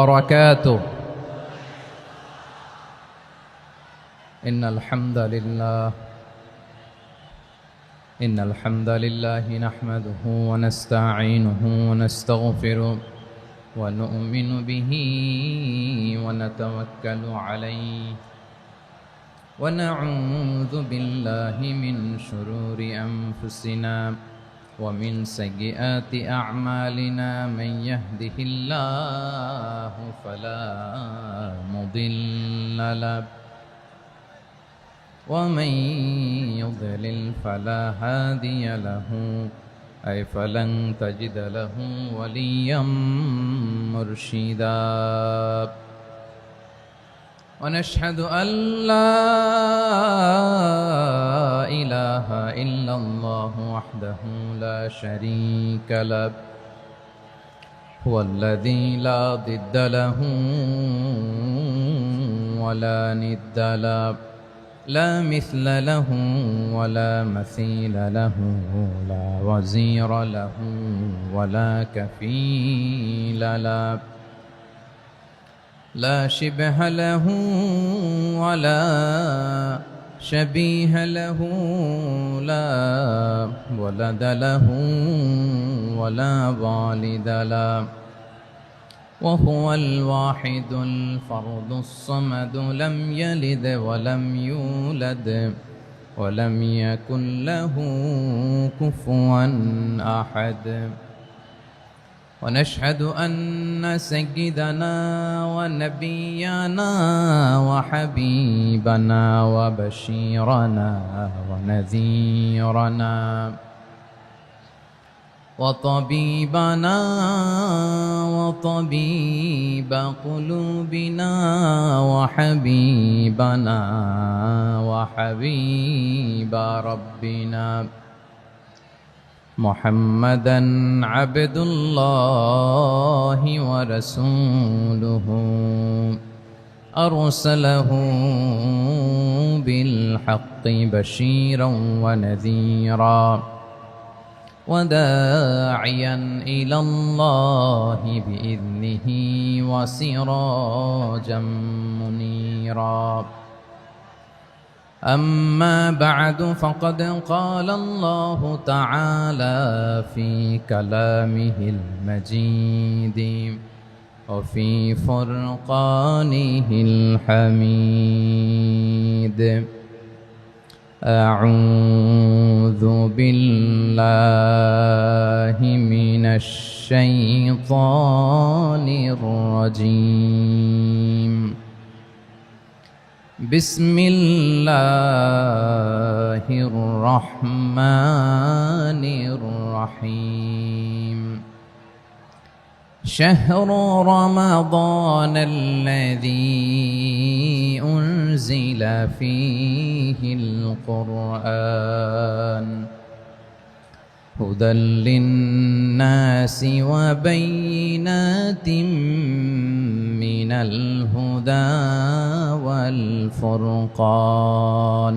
وبركاته. إن الحمد لله نحمده ونستعينه ونستغفره ونؤمن به ونتوكل عليه ونعوذ بالله من شرور أنفسنا ومن سيئات أعمالنا. من يهده الله فلا مضل له ومن يضلل فلا هادي له فلن تجد له وليا مرشدا. ونشهد أن لا إله إلا الله وحده لا شريك له هو الذي لا ضد له ولا ند له لا مثل له ولا مثيل له لا وزير له ولا كفيل له لا شبه له ولا شبيه له لا ولد له ولا والد له وهو الواحد الفرد الصمد لم يلد ولم يولد ولم يكن له كفوا أحد. ونشهد أن سيدنا ونبينا وحبيبنا وبشيرنا ونذيرنا وطبيبنا وطبيب قلوبنا وحبيبنا وحبيب ربنا محمدا عبد الله ورسوله أرسله بالحق بشيرا ونذيرا وداعيا إلى الله بإذنه وسراجا منيرا. أما بعد فقد قال الله تعالى في كلامه المجيد وفي فرقانه الحميد: أعوذ بالله من الشيطان الرجيم. بسم الله الرحمن الرحيم. شهر رمضان الذي أنزل فيه القرآن هدى للناس وبينات من الهدى والفرقان.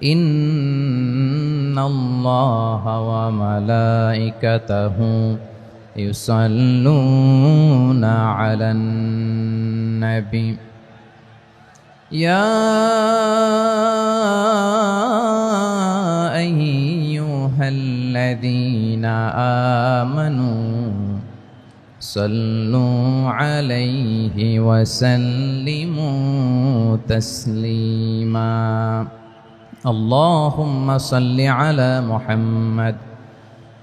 إن الله وملائكته يصلون على النبي يا أيها الذين آمنوا صلوا عليه وسلموا تسليما. اللهم صل على محمد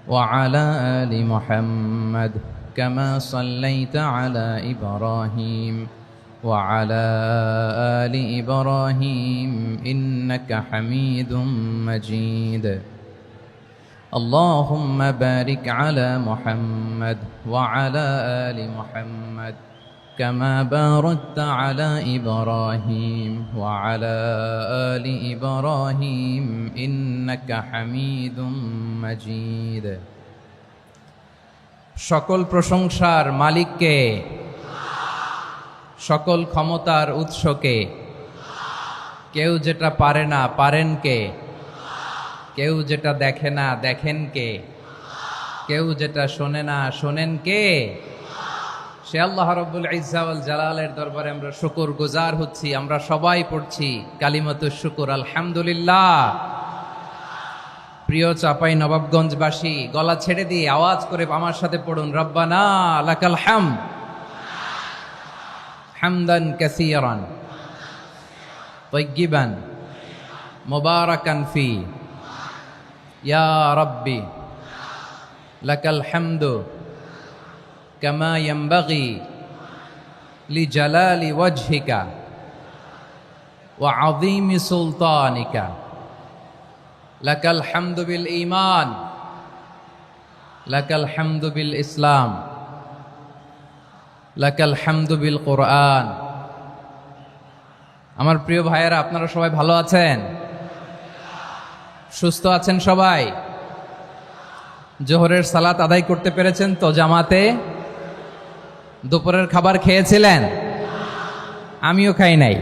وعلى آل محمد كما صليت على إبراهيم وعلى آل إبراهيم إنك حميد مجيد. اللهم بارك على محمد وعلى آل محمد كما باركت على إبراهيم وعلى آل إبراهيم إنك حميد مجيد. সকল প্রশংসার মালিককে, সকল ক্ষমতার উৎসকে। কেউ যেটা পারে না পারেন কে, কেউ যেটা দেখে না দেখেন কে, কেউ যেটা শোনে না শোনেন কে? সে আল্লাহ রাব্বুল ইজ্জা ওয়াল জালালের দরবারে আমরা শুকর গুজার হচ্ছি। আমরা সবাই পড়ছি কালিমাতুশ শুকর আলহামদুলিল্লাহ। প্রিয় চাপাই নবাবগঞ্জবাসী, গলা ছেড়ে দিয়ে আওয়াজ করে আমার সাথে পড়ুন, রব্বানা লাকাল হামদ হামদান কাসীরান তাইয়্যিবান মুবারাকান ফি ইয়া রাব্বি লাকাল হামদু কামা ইয়ানবাগি লিজালালি ওয়াজহিকা ওয়া আযীমি সুলতানিকা। লাকাল হামদু বিল ঈমান, লাকাল হামদু বিল ইসলাম, লাকাল হামদু বিল কোরআন। আমার প্রিয় ভাইয়েরা, আপনারা সবাই ভালো আছেন? সুস্থ আছেন সবাই? জোহরের সালাত আদায় করতে পেরেছেন তো জামাতে? দুপুরের খাবার খেয়েছিলেন? আমিও খাই নাই।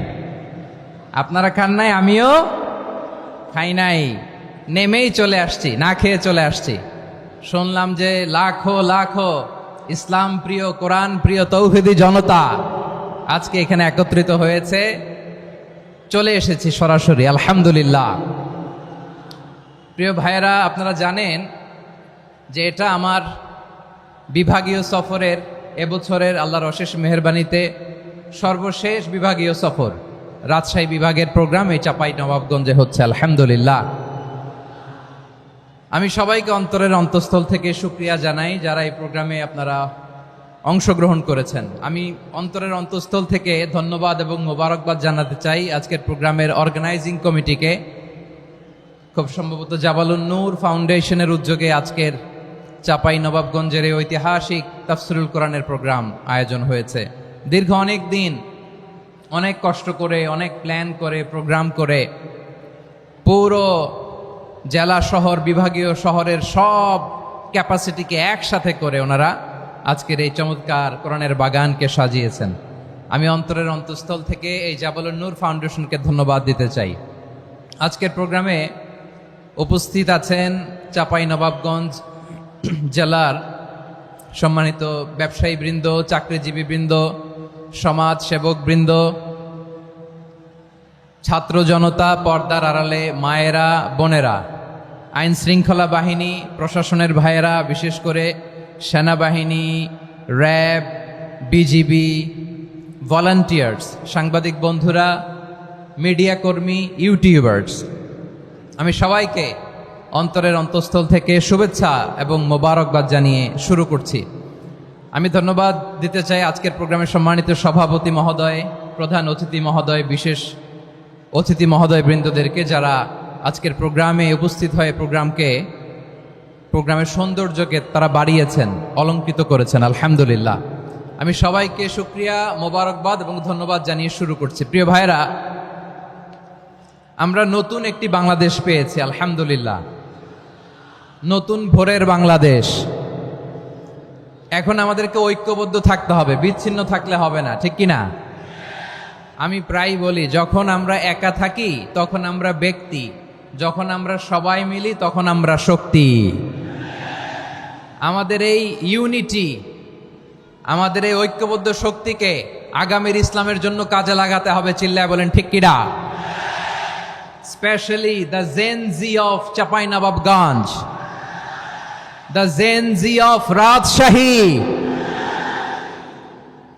আপনারা খান নাই, আমিও খাই নাই। নেমেই চলে আসছি, না খেয়ে চলে আসছি। শুনলাম যে লাখো লাখো ইসলাম প্রিয়, কোরআন প্রিয় তৌহিদি জনতা আজকে এখানে একত্রিত হয়েছে। চলে এসেছি সরাসরি, আলহামদুলিল্লাহ। প্রিয় ভাইয়েরা, আপনারা জানেন যে এটা আমার বিভাগীয় সফরের, এবছরের আল্লাহর অশেষ মেহেরবানিতে সর্বশেষ বিভাগীয় সফর। রাজশাহী বিভাগের প্রোগ্রাম এই চাপাই নবাবগঞ্জে হচ্ছে, আলহামদুলিল্লাহ। আমি সবাইকে অন্তরের অন্তঃস্থল থেকে শুকরিয়া জানাই যারা এই প্রোগ্রামে আপনারা অংশগ্রহণ করেছেন। আমি অন্তরের অন্তঃস্থল থেকে ধন্যবাদ এবং মোবারকবাদ জানাতে চাই আজকের প্রোগ্রামের অর্গানাইজিং কমিটিকে। খুব সম্ভবত জাবালুন নূর ফাউন্ডেশনের উদ্যোগে আজকের চাপাই নবাবগঞ্জের এই ঐতিহাসিক তাফসিরুল কোরআনের প্রোগ্রাম আয়োজন হয়েছে। দীর্ঘ অনেক দিন, অনেক কষ্ট করে, অনেক প্ল্যান করে, প্রোগ্রাম করে পুরো জেলা শহর, বিভাগীয় শহরের সব ক্যাপাসিটিকে একসাথে করে ওনারা আজকের এই চমৎকার কোরআনের বাগানকে সাজিয়েছেন। আমি অন্তরের অন্তঃস্থল থেকে এই জাবালুন নূর ফাউন্ডেশনকে ধন্যবাদ দিতে চাই। আজকের প্রোগ্রামে উপস্থিত আছেন চাপাই নবাবগঞ্জ জেলার সম্মানিত ব্যবসায়ী বৃন্দ, চাকরিজীবী বৃন্দ, সমাজ সেবক বৃন্দ, ছাত্র জনতা, পর্দার আড়ালে মায়েরা, বোনেরা, আইন শৃঙ্খলা বাহিনী, প্রশাসনের ভাইয়েরা, বিশেষ করে সেনাবাহিনী, র্যাব, বিজিবি, ভলান্টিয়ার্স, সাংবাদিক বন্ধুরা, মিডিয়া কর্মী, ইউটিউবার্স, আমি সবাইকে অন্তরের অন্তঃস্থল থেকে শুভেচ্ছা এবং মোবারকবাদ জানিয়ে শুরু করছি। আমি ধন্যবাদ দিতে চাই আজকের প্রোগ্রামের সম্মানিত সভাপতি মহোদয়, প্রধান অতিথি মহোদয়, বিশেষ অতিথি মহোদয় বৃন্দদেরকে যারা আজকের প্রোগ্রামে উপস্থিত হয়ে প্রোগ্রামের সৌন্দর্যকে তারা বাড়িয়েছেন, অলঙ্কৃত করেছেন, আলহামদুলিল্লাহ। আমি সবাইকে শুকরিয়া, মোবারকবাদ এবং ধন্যবাদ জানিয়ে শুরু করছি। প্রিয় ভাইরা, আমরা নতুন একটি বাংলাদেশ পেয়েছি, আলহামদুলিল্লাহ। নতুন ভোরের বাংলাদেশ। এখন আমাদেরকে ঐক্যবদ্ধ থাকতে হবে, বিচ্ছিন্ন থাকলে হবে না, ঠিক কিনা? আমি প্রায় বলি, যখন আমরা একা থাকি তখন আমরা ব্যক্তি, যখন আমরা সবাই মিলি তখন আমরা শক্তি। আমাদের এই ইউনিটি, আমাদের এই ঐক্যবদ্ধ শক্তিকে আগামীর ইসলামের জন্য কাজে লাগাতে হবে। চিল্লায় বলেন ঠিক কিনা? Specially the Gen Z of Chapainawabganj, the Gen Z of Rajshahi.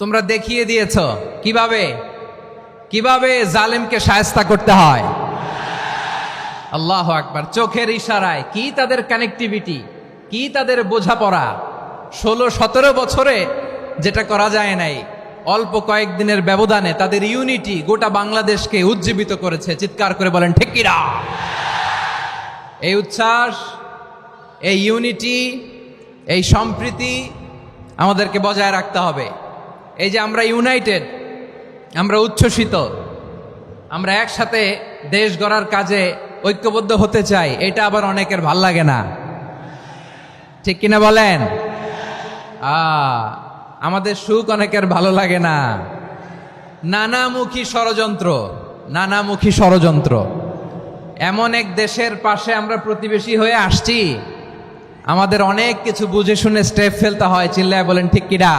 তোমরা দেখিয়ে দিয়েছ কিভাবে জালেমকে শায়েস্তা করতে হয়। আল্লাহু আকবার। চোখের ইশারায় কি তাদের কানেক্টিভিটি, কি তাদের বোঝাপড়া। 16-17 বছরে যেটা করা যায় নাই, অল্প কয়েকদিনের ব্যবধানে তাদের ইউনিটি গোটা বাংলাদেশকে উজ্জীবিত করেছে। চিৎকার করে বলেন ঠিক কিনা? এই উচ্ছ্বাস, এই ইউনিটি, এই সম্প্রীতি আমাদেরকে বজায় রাখতে হবে। এই যে আমরা ইউনাইটেড, আমরা উচ্ছ্বসিত, আমরা একসাথে দেশ গড়ার কাজে ঐক্যবদ্ধ হতে চাই, এটা আবার অনেকের ভাল লাগে না, ঠিক কিনা বলেন? আমাদের সুখ অনেকের ভালো লাগে না। নানামুখী ষড়যন্ত্র। এমন এক দেশের পাশে আমরা প্রতিবেশী হয়ে আসছি, আমাদের অনেক কিছু বুঝে শুনে স্টেপ ফেলতে হয়। চিল্লায় বলেন ঠিক কিনা?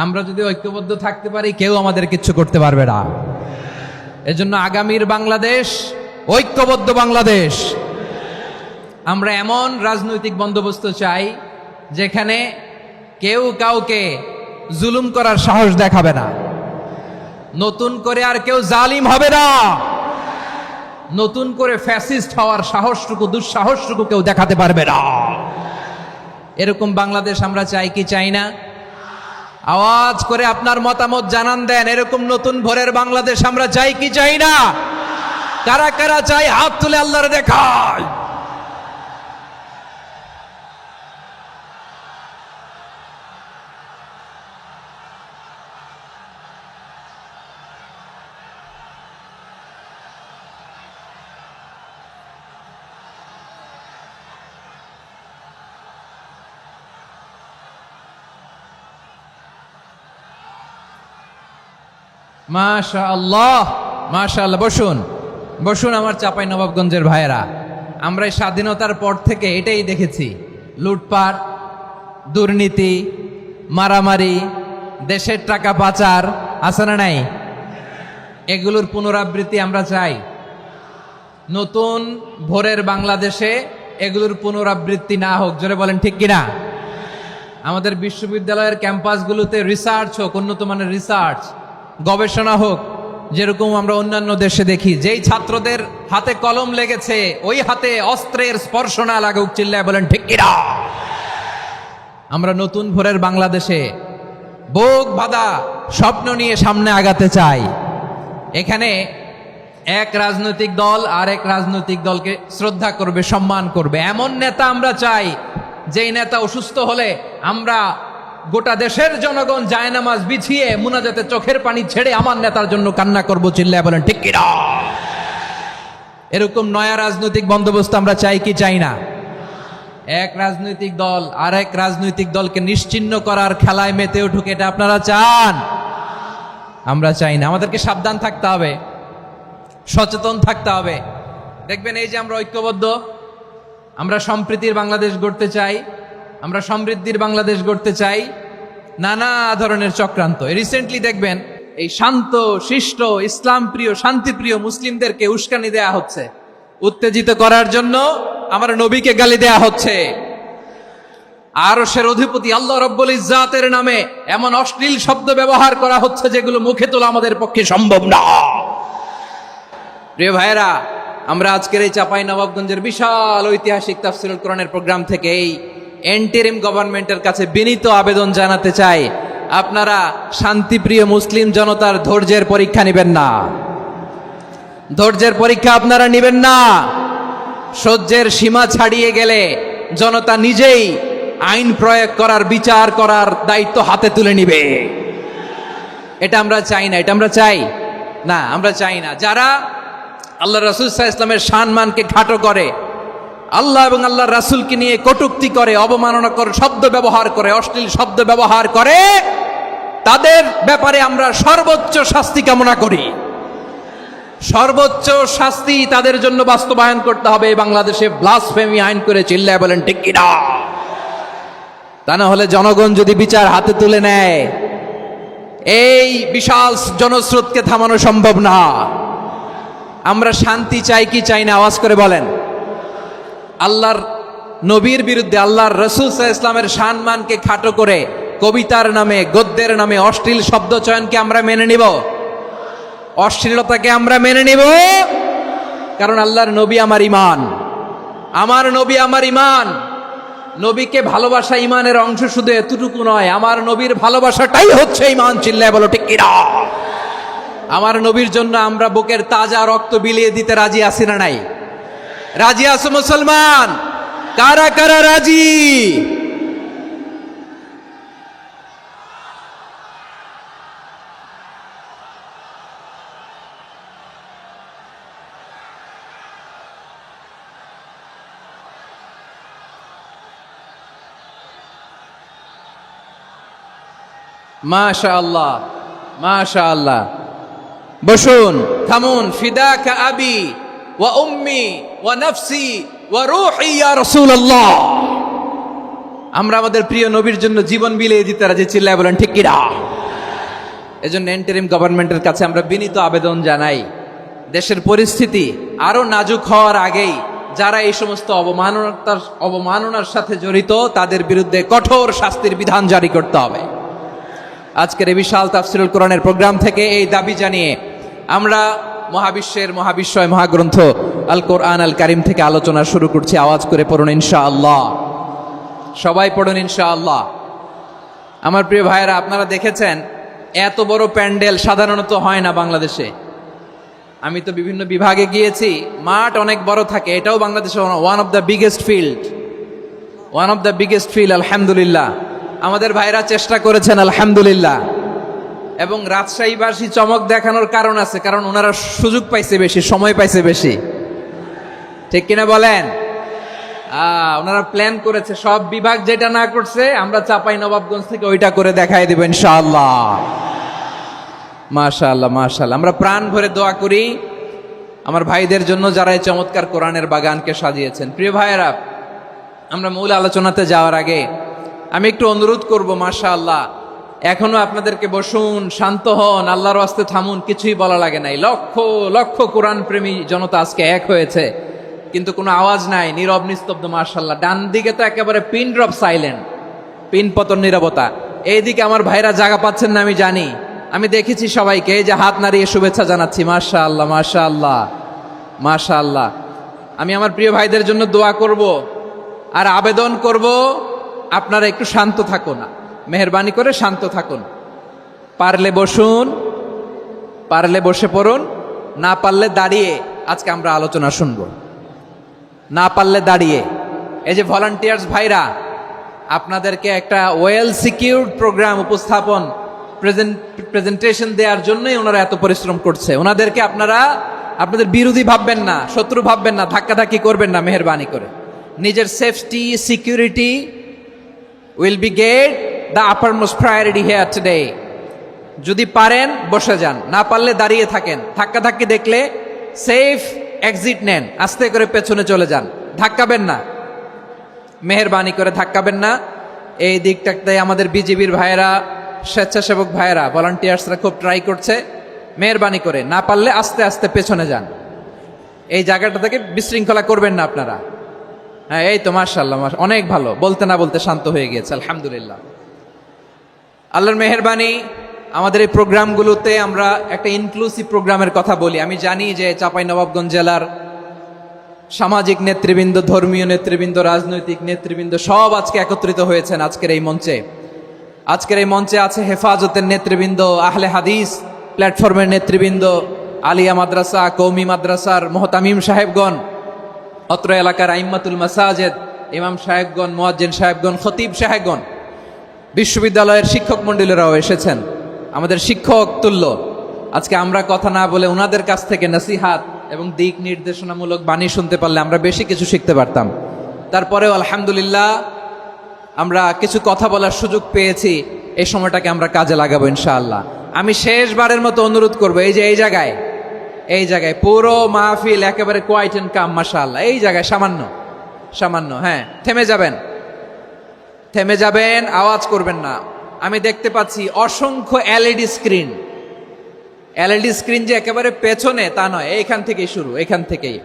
আমরা যদি ঐক্যবদ্ধ থাকতে পারি কেউ আমাদের কিচ্ছু করতে পারবে না। এজন্য আগামীর বাংলাদেশ ঐক্যবদ্ধ বাংলাদেশ। আমরা এমন রাজনৈতিক বন্দোবস্ত চাই যেখানে কেউ কাউকে জুলুম করার সাহস দেখাবে না, নতুন করে আর কেউ জালিম হবে না, নতুন করে ফ্যাসিস্ট হওয়ার সাহসটুকু দুঃসাহসটুকু কেউ দেখাতে পারবে না। এরকম বাংলাদেশ আমরা চাই কি চাই না? আওয়াজ করে আপনার মতামত জানান দেন। এরকম নতুন ভোরের বাংলাদেশ আমরা চাই কি চাই না? কারা কারা চাই হাত তুলে আল্লাহরে দেখায়। মাশাআল্লাহ মাশাআল্লাহ। বসুন বসুন আমার চাঁপাই নবাবগঞ্জের ভাইয়েরা। আমরা এই স্বাধীনতার পর থেকে এটাই দেখেছি, লুটপাট, দুর্নীতি, মারামারি, দেশের টাকা পাচার, আছে না নাই? এগুলোর পুনরাবৃত্তি আমরা চাই। নতুন ভোরের বাংলাদেশে এগুলোর পুনরাবৃত্তি না হোক। জোরে বলেন ঠিক কিনা? আমাদের বিশ্ববিদ্যালয়ের ক্যাম্পাসগুলোতে রিসার্চ হোক, উন্নত মানের রিসার্চ, গবেষণা হোক, যেরকম আমরা অন্যান্য দেশে দেখি। যেই ছাত্রদের হাতে কলম লেগেছে ওই হাতে অস্ত্রের স্পর্শ না লাগুক। চিল্লায় বলেন ঠিক কিনা? আমরা নতুন ভোরের বাংলাদেশে বুক বাঁধা স্বপ্ন নিয়ে সামনে আগাতে চাই। এখানে এক রাজনৈতিক দল আর এক রাজনৈতিক দলকে শ্রদ্ধা করবে, সম্মান করবে, এমন নেতা আমরা চাই যেই নেতা অসুস্থ হলে আমরা গোটা দেশের জনগণ জায়নামাজ বিছিয়ে মুনাজাতে চোখের পানি ছেড়ে আমার নেতার জন্য কান্না করবো। চিল্লায় বলেন ঠিক কিনা? এরকম নয়া রাজনৈতিক বন্দোবস্ত আমরা চাই কি চাই না? এক রাজনৈতিক দল আর এক রাজনৈতিক দলকে নিশ্চিহ্ন করার খেলায় মেতে উঠুক, এটা আপনারা চান? আমরা চাই না। আমাদেরকে সাবধান থাকতে হবে, সচেতন থাকতে হবে। দেখবেন এই যে আমরা ঐক্যবদ্ধ, আমরা সম্প্রীতির বাংলাদেশ গড়তে চাই, আমরা সমৃদ্ধির বাংলাদেশ গড়তে চাই, নানা ধরনের চক্রান্ত। রিসেন্টলি দেখবেন এই শান্ত শিষ্ট ইসলাম প্রিয় শান্তিপ্রিয় মুসলিমদেরকে উস্কানি দেয়া হচ্ছে, উত্তেজিত করার জন্য আমার নবীকে গালি দেয়া হচ্ছে। আরশের অধিপতি আল্লাহ রব্বুল ইজ্জাতের নামে এমন অশ্লীল শব্দ ব্যবহার করা হচ্ছে যেগুলো মুখে তোলা আমাদের পক্ষে সম্ভব না। প্রিয় ভাইয়েরা, আমরা আজকের এই চাঁপাই নবাবগঞ্জের বিশাল ঐতিহাসিক তাফসীরুল কোরআনের প্রোগ্রাম থেকে এই এন্টিরিম গভর্নমেন্টের কাছে বিনীত আবেদন জানাতে চাই, আপনারা শান্তিপ্রিয় মুসলিম জনতার ধৈর্যের পরীক্ষা নেবেন না। ধৈর্যের পরীক্ষা আপনারা নেবেন না। সহ্যের সীমা ছাড়িয়ে গেলে জনতা নিজেই আইন প্রয়োগ করার, বিচার করার দায়িত্ব হাতে তুলে নিবে। এটা আমরা চাই না। এটা আমরা চাই না, আমরা চাই না। যারা আল্লাহ রাসূল সাল্লাল্লাহু আলাইহি ওয়াসাল্লামের সম্মানকে খাটো করে, আল্লাহ এবং আল্লাহর রাসূলকে নিয়ে কটূক্তি করে, অবমাননাকর শব্দ ব্যবহার করে, অশ্লীল শব্দ ব্যবহার করে, তাদের ব্যাপারে আমরা সর্বোচ্চ শাস্তি কামনা করি। সর্বোচ্চ শাস্তি তাদের জন্য বাস্তবায়ন করতে হবে। বাংলাদেশে ব্লাসফেমি আইন করে। চিল্লায় বলেন ঠিক কিনা? তা না হলে জনগণ যদি বিচার হাতে তুলে নেয়, এই বিশাল জনস্রোতকে থামানো সম্ভব না। আমরা শান্তি চাই কি চাই না? আওয়াজ করে বলেন। আল্লাহর নবীর বিরুদ্ধে, আল্লাহর রাসূল সাল্লাল্লাহু আলাইহি ওয়াসাল্লামের সম্মানকে খাটো করে কবিতার নামে, গদ্যের নামে অশ্লীল শব্দ চয়নকে আমরা মেনে নিব? অশ্লীলতাকে আমরা মেনে নিব? কারণ আল্লাহর নবী আমার ঈমান, আমার নবী আমার ঈমান। নবীকে ভালোবাসা ঈমানের অংশ শুধু এতটুকু নয়, আমার নবীর ভালোবাসাটাই হচ্ছে ঈমান। চিল্লায় বলো ঠিক কিনা? আমার নবীর জন্য আমরা বুকের তাজা রক্ত বিলিয়ে দিতে রাজি আছি না নাই? রাজি আছো মুসলমান? কারা কারা রাজি? মাশাআল্লাহ মাশাআল্লাহ। বসুন, থামুন। ফিদাকা আবি ওয়া উম্মি ওয়া নাফসি ওয়া রূহি ইয়া রাসূলুল্লাহ। আমরা আমাদের প্রিয় নবীর জন্য জীবন বিলিয়ে দিতে রাজি, চিল্লায় বলেন ঠিক কিনা? এজন্য ইন্টারিম গভর্নমেন্টের কাছে আমরা বিনীত আবেদন জানাই, দেশের পরিস্থিতি আরো নাজুক হওয়ার আগেই যারা এই সমস্ত অবমাননার সাথে জড়িত তাদের বিরুদ্ধে কঠোর শাস্তির বিধান জারি করতে হবে। আজকের এই বিশাল তাফসিরুল কোরআনের প্রোগ্রাম থেকে এই দাবি জানিয়ে আমরা মহাবিশ্বের মহাবিশ্বয় মহাগ্রন্থ আল কোরআন আল কারিম থেকে আলোচনা শুরু করছি। আওয়াজ করে পড়ুন ইনশাআল্লাহ। সবাই পড়ুন ইনশাআল্লাহ। আমার প্রিয় ভাইয়েরা, আপনারা দেখেছেন এত বড় প্যান্ডেল সাধারণত হয় না বাংলাদেশে। আমি তো বিভিন্ন বিভাগে গিয়েছি, মাঠ অনেক বড় থাকে। এটাও বাংলাদেশে one of the biggest field. আলহামদুলিল্লাহ, আমাদের ভাইরা চেষ্টা করেছেন আলহামদুলিল্লাহ। এবং রাজশাহীবাসী চমক দেখানোর কারণ আছে, কারণ ওনারা সুযোগ পাইছে বেশি, সময় পাইছে বেশি, ঠিক কিনা বলেন? ওনারা প্ল্যান করেছে, সব বিভাগ যেটা না করছে আমরা চাপাই নবাবগঞ্জ থেকে ওইটা করে দেখাই দেব ইনশাআল্লাহ। মাশাআল্লাহ মাশাআল্লাহ। আমরা প্রাণ ভরে দোয়া করি আমার ভাইদের জন্য যারা এই চমৎকার কোরআনের বাগানকে সাজিয়েছেন। প্রিয় ভাইয়েরা, আমরা মূল আলোচনাতে যাওয়ার আগে আমি একটু অনুরোধ করব, মাশাআল্লাহ এখনো আপনাদেরকে বসুন, শান্ত হন, আল্লাহর ওয়াস্তে থামুন, কিছুই বলা লাগে নাই। লক্ষ লক্ষ কোরআন প্রেমী জনতা আজকে এক হয়েছে, কিন্তু কোনো আওয়াজ নাই, নীরব নিস্তব্ধ। মাশাআল্লাহ, ডান দিকে তো একেবারে পিন ড্রপ সাইলেন্ট, পিন পতন নীরবতা। এইদিকে আমার ভাইরা জায়গা পাচ্ছেন না আমি জানি, আমি দেখেছি সবাইকে, এই যে হাত নাড়িয়ে শুভেচ্ছা জানাচ্ছি। মাশাআল্লাহ মাশাআল্লাহ মাশাআল্লাহ। আমি আমার প্রিয় ভাইদের জন্য দোয়া করব আর আবেদন করব, আপনারা একটু শান্ত থাকুন, মেহেরবানি করে শান্ত থাকুন। পারলে বসুন, পারলে বসে পড়ুন, না পারলে দাঁড়িয়ে আজকে আমরা আলোচনা শুনব। না পারলে দাঁড়িয়ে। এই যে ভলান্টিয়ার্স ভাইরা, আপনাদেরকে একটা ওয়েল সিকিউরড প্রোগ্রাম উপস্থাপন প্রেজেন্টেশন দেওয়ার জন্যই ওনারা এত পরিশ্রম করছে। ওনাদেরকে আপনারা আপনাদের বিরোধী ভাববেন না, শত্রু ভাববেন না, ধাক্কাধাক্কি করবেন না, মেহেরবানি করে। নিজের safety security will be get the uppermost priority here today. যদি পারেন বসে যান, না পারলে দাঁড়িয়ে থাকেন। ধাক্কাধাক্কি দেখলে সেফ এক্সিট নেন, আস্তে করে পেছনে চলে যান, ধাক্কাবেন না, মেহেরবানি করে ধাক্কাবেন না। এই দিকটাতে আমাদের বিজিবির ভাইয়েরা, স্বেচ্ছাসেবক ভাইয়েরা, ভলান্টিয়ার্সরা খুব ট্রাই করছে। মেহেরবানি করে না পারলে আস্তে আস্তে পেছনে যান। এই জায়গাটা থেকে বিশৃঙ্খলা করবেন না আপনারা। হ্যাঁ, এই তো মাশাআল্লাহ, অনেক ভালো। বলতে না বলতে শান্ত হয়ে গিয়েছে, আলহামদুলিল্লাহ। আল্লাহর মেহেরবানি, আমাদের এই প্রোগ্রামগুলোতে আমরা একটা ইনক্লুসিভ প্রোগ্রামের কথা বলি। আমি জানি যে চাঁপাইনবাবগঞ্জ জেলার সামাজিক নেতৃবৃন্দ, ধর্মীয় নেতৃবৃন্দ, রাজনৈতিক নেতৃবৃন্দ সব আজকে একত্রিত হয়েছেন আজকের এই মঞ্চে। আজকের এই মঞ্চে আছে হেফাজতের নেতৃবৃন্দ, আহলে হাদিস প্ল্যাটফর্মের নেতৃবৃন্দ, আলিয়া মাদ্রাসা, কৌমি মাদ্রাসার মোহতামিম সাহেবগণ, অত্র এলাকার আইম্মাতুল মাসাজিদ, ইমাম সাহেবগণ, মুয়াজ্জিন সাহেবগণ, খতিব সাহেবগণ, বিশ্ববিদ্যালয়ের শিক্ষক মণ্ডলীরাও এসেছেন, আমাদের শিক্ষক তুল্য। আজকে আমরা কথা না বলে ওনাদের কাছ থেকে নসিহাত এবং দিক নির্দেশনামূলক বাণী শুনতে পারলে আমরা বেশি কিছু শিখতে পারতাম। তারপরেও আলহামদুলিল্লাহ আমরা কিছু কথা বলার সুযোগ পেয়েছি। এই সময়টাকে আমরা কাজে লাগাবো ইনশাআল্লাহ। আমি শেষবারের মতো অনুরোধ করবো, এই যে এই জায়গায় পুরো মাহফিল একেবারে কোয়াইট এন্ড কাম, মাশাআল্লাহ। এই জায়গায় সামান্য হ্যাঁ, থেমে যাবেন, আওয়াজ করবেন না। আমি দেখতে পাচ্ছি অসংখ্য এলইডি স্ক্রিন যে একেবারে পেছনে তা নয়, এইখান থেকেই শুরু, এখান থেকেই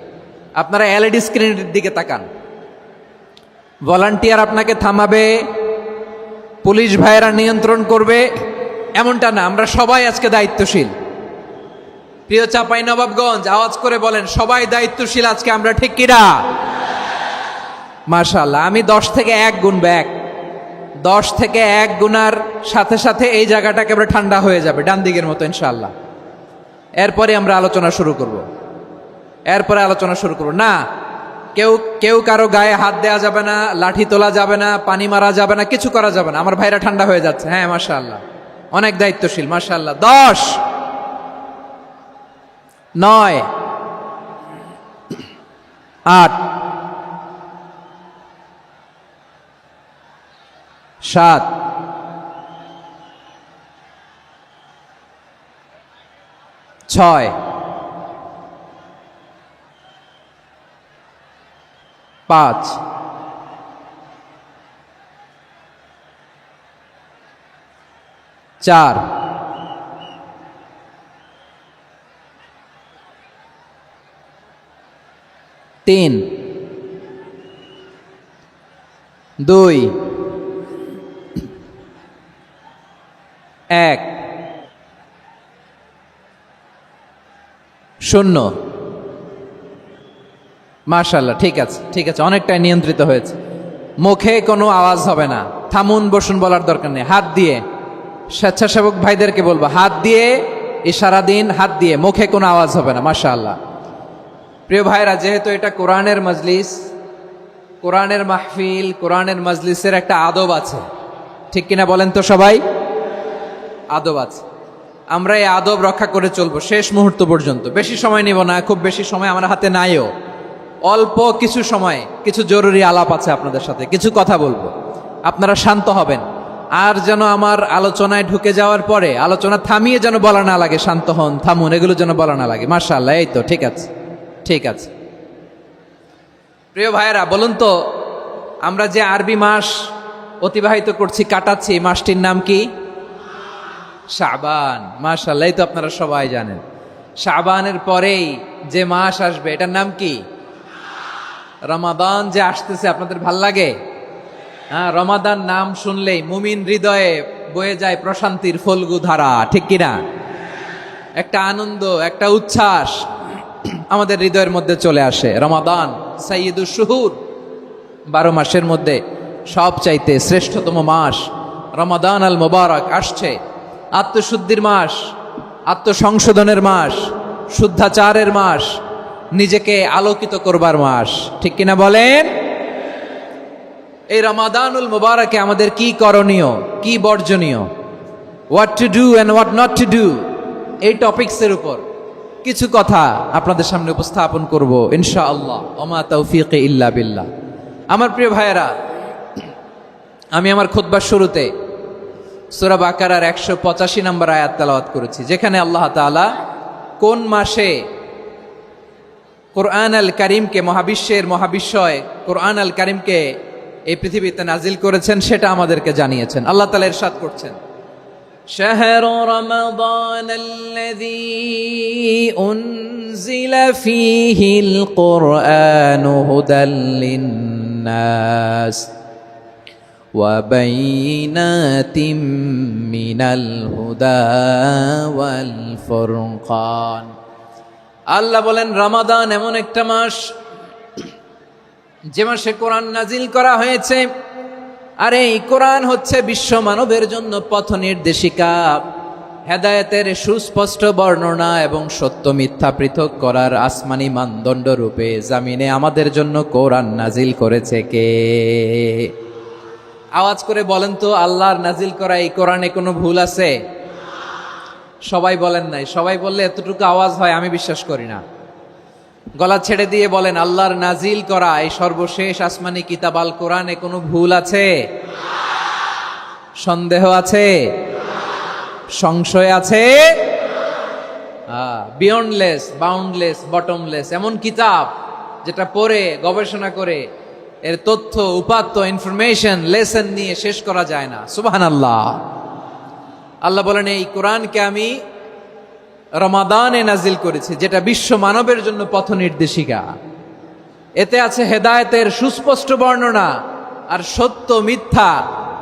আপনারা এলইডি স্ক্রিনের দিকে তাকান। ভলান্টিয়ার আপনাকে থামাবে, পুলিশ ভাইয়েরা নিয়ন্ত্রণ করবে এমনটা না। আমরা সবাই আজকে দায়িত্বশীল। প্রিয় চাঁপাইনবাবগঞ্জ, আওয়াজ করে বলেন সবাই দায়িত্বশীল আজকে আমরা, ঠিক কিনা? মাশাআল্লাহ। আমি 10 থেকে 1 গুনবো, 10 থেকে 1 গুনার সাথে সাথে এই জায়গাটা একেবারে ঠান্ডা হয়ে যাবে, ডান দিকের মতো ইনশাআল্লাহ। এরপরে আমরা আলোচনা শুরু করব। না, কেউ কারো গায়ে হাত দেওয়া যাবে না, লাঠি তোলা যাবে না, পানি মারা যাবে না, কিছু করা যাবে না। আমার ভাইরা ঠান্ডা হয়ে যাচ্ছে। হ্যাঁ মাশাআল্লাহ, অনেক দায়িত্বশীল, মাশাআল্লাহ। 10, 9, 8, 7, 6, 5, 4, 3, 2, 1, 0। মাশাআল্লাহ, ঠিক আছে, ঠিক আছে, অনেকটাই নিয়ন্ত্রিত হয়েছে। মুখে কোনো আওয়াজ হবে না। থামুন, বসুন বলার দরকার নেই। হাত দিয়ে, স্বেচ্ছাসেবক ভাইদেরকে বলবো, হাত দিয়ে ইশারা দিন, হাত দিয়ে, মুখে কোনো আওয়াজ হবে না। মাশাআল্লাহ। প্রিয় ভাইরা, যেহেতু এটা কোরআনের মজলিস, কোরআনের মাহফিল, কোরআনের মজলিসের একটা আদব আছে, ঠিক কিনা বলেন তো সবাই? আদব আছে। আমরা এই আদব রক্ষা করে চলবো শেষ মুহূর্ত পর্যন্ত। বেশি সময় নিব না, খুব বেশি সময় আমার হাতে নাইও। অল্প কিছু সময় কিছু জরুরি আলাপ আছে আপনাদের সাথে, কিছু কথা বলবো। আপনারা শান্ত হবেন। আর যেন আমার আলোচনায় ঢুকে যাওয়ার পরে আলোচনা থামিয়ে যেন বলা না লাগে শান্ত হন, থামুন, এগুলো যেন বলা না লাগে। মাশাআল্লাহ, এই তো ঠিক আছে, ঠিক আছে। প্রিয় ভাইয়েরা, বলুন তো, আমরা যে আরবি মাস অতিবাহিত করছি, কাটাচ্ছি, মাসটির নাম কি? শাবান। মাশাআল্লাহ, এই তো আপনারা সবাই জানেন। শাবানের পরেই যে মাস আসবে এটার নাম কি? রমাদান যে আসতেছে, আপনাদের ভাল লাগে? হ্যাঁ, রমাদান নাম শুনলেই মুমিন হৃদয়ে বয়ে যায় প্রশান্তির ফল্গু ধারা, ঠিক কিনা? একটা আনন্দ, একটা উচ্ছ্বাস আমাদের হৃদয়ের মধ্যে চলে আসে। রমাদান সাইয়্যিদুশ শুহুর, 12 মাসের মধ্যে সবচাইতে শ্রেষ্ঠতম মাস রমাদান আল মুবারক আসছে। আত্মশুদ্ধির মাস, আত্মসংশোধনের মাস, শুদ্ধাচারের মাস, নিজেকে আলোকিত করবার মাস, ঠিক কিনা বলেন? এই রমাদানুল মুবারকে আমাদের কি করণীয়, কি বর্জনীয়, what to do and what not to do, এই টপিকসের উপর কিছু কথা আপনাদের সামনে উপস্থাপন করব ইনশাআল্লাহ। ওমা তাওফীকি ইল্লা বিল্লাহ। আমার প্রিয় ভাইয়েরা, আমি আমার খুতবার শুরুতে সূরা বাকারার 185 নম্বর আয়াত তেলাওয়াত করেছি, যেখানে আল্লাহ তাআলা কোন মাসে কোরআন আল কারীমকে, মহাবিশ্বের মহাবিশ্বয় কোরআন আল কারীমকে এই পৃথিবীতে নাজিল করেছেন সেটা আমাদেরকে জানিয়েছেন। আল্লাহ তাআলা ইরশাদ করছেন, শাহরু রমাদান আল্লাযী উনজিলা ফীহিল কুরআনু হুদাল লিন্নাস ওয়া বাইনাতিম মিনাল হুদা ওয়াল ফুরকান। আল্লাহ বলেন, রমাদান এমন একটা মাস যে মাসে কোরআন নাজিল করা হয়েছে। আর এই কোরআন হচ্ছে বিশ্ব মানবের জন্য পথ নির্দেশিকা, হেদায়েতের সুস্পষ্ট বর্ণনা এবং সত্য মিথ্যা পৃথক করার আসমানি মানদণ্ড রূপে জামিনে আমাদের জন্য কোরআন নাজিল করেছে কে? আওয়াজ করে বলেন তো, আল্লাহর নাজিল করা এই কোরআনে কোনো ভুল আছে? সবাই বলেন নাই। সবাই বললে এতটুকু আওয়াজ হয় আমি বিশ্বাস করি না। গলা ছেড়ে দিয়ে বলেন, আল্লাহর নাজিল করা এই সর্বশেষ আসমানি কিতাব আল কোরআনে কোনো ভুল আছে? সন্দেহ আছে? সংশয় আছে? বিয়ন্ডলেস, বাউন্ডলেস, বটমলেস, এমন কিতাব যেটা পড়ে গবেষণা করে এর তথ্য, উপাত্ত, ইনফরমেশন, লেসন নিয়ে শেষ করা যায় না। সুবহানাল্লাহ। আল্লাহ বলেন, এই কোরআনকে আমি রমাদানে নাজিল করেছি, যেটা বিশ্ব মানবের জন্য পথ নির্দেশিকা। এতে আছে হেদায়েতের সুস্পষ্ট বর্ণনা আর সত্য মিথ্যা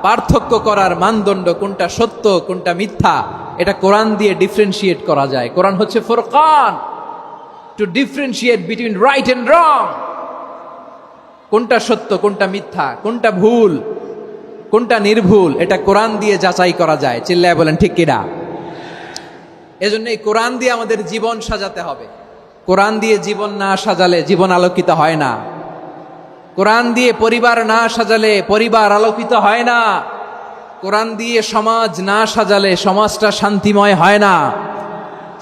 পার্থক্য করার মানদণ্ড, কোনটা সত্য কোনটা মিথ্যা এটা কোরআন দিয়ে ডিফারেন্সিয়েট করা যায়। কোরআন হচ্ছে ফুরকান, to differentiate between right and wrong. কোনটা সত্য, কোনটা মিথ্যা, কোনটা ভুল, কোনটা নির্ভুল, এটা কোরআন দিয়ে যাচাই করা যায়। চিল্লায় বলেন ঠিক কিনা? এজন্য এই কোরআন দিয়ে আমাদের জীবন সাজাতে হবে। কোরআন দিয়ে জীবন না সাজালে জীবন আলোকিত হয় না। কোরআন দিয়ে পরিবার না সাজালে পরিবার আলোকিত হয় না। কোরআন দিয়ে সমাজ না সাজালে সমাজটা শান্তিময় হয় না।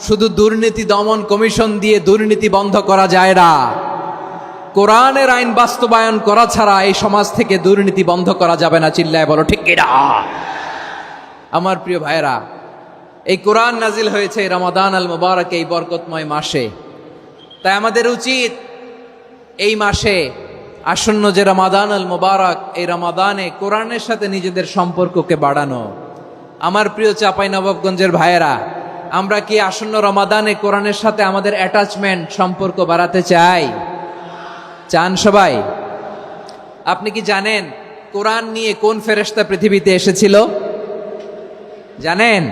শুধু দুর্নীতি দমন কমিশন দিয়ে দুর্নীতি বন্ধ করা যায় না। কোরআনের আইন বাস্তবায়ন করা ছাড়া এই সমাজ থেকে দুর্নীতি বন্ধ করা যাবে না। চিল্লায় বলো ঠিক কিনা? আমার প্রিয় ভাইয়েরা, এই কোরআন নাজিল হয়েছে রমাদান আল মুবারক, এই বরকতময় মাসে। তাই আমাদের উচিত এই মাসে আসন্ন যে রমাদান আল মুবারক, এই রমাদানে কোরআনের সাথে নিজেদের সম্পর্ককে বাড়ানো, আমার প্রিয় চাঁপাইনবাবগঞ্জের ভাইয়েরা, আমরা কি আসন্ন রমাদানে কোরআনের সাথে আমাদের অ্যাটাচমেন্ট সম্পর্ক বাড়াতে চাই? চান সবাই? আপনি কি জানেন কোরআন নিয়ে কোন ফেরেশতা পৃথিবীতে এসেছিল? জানেন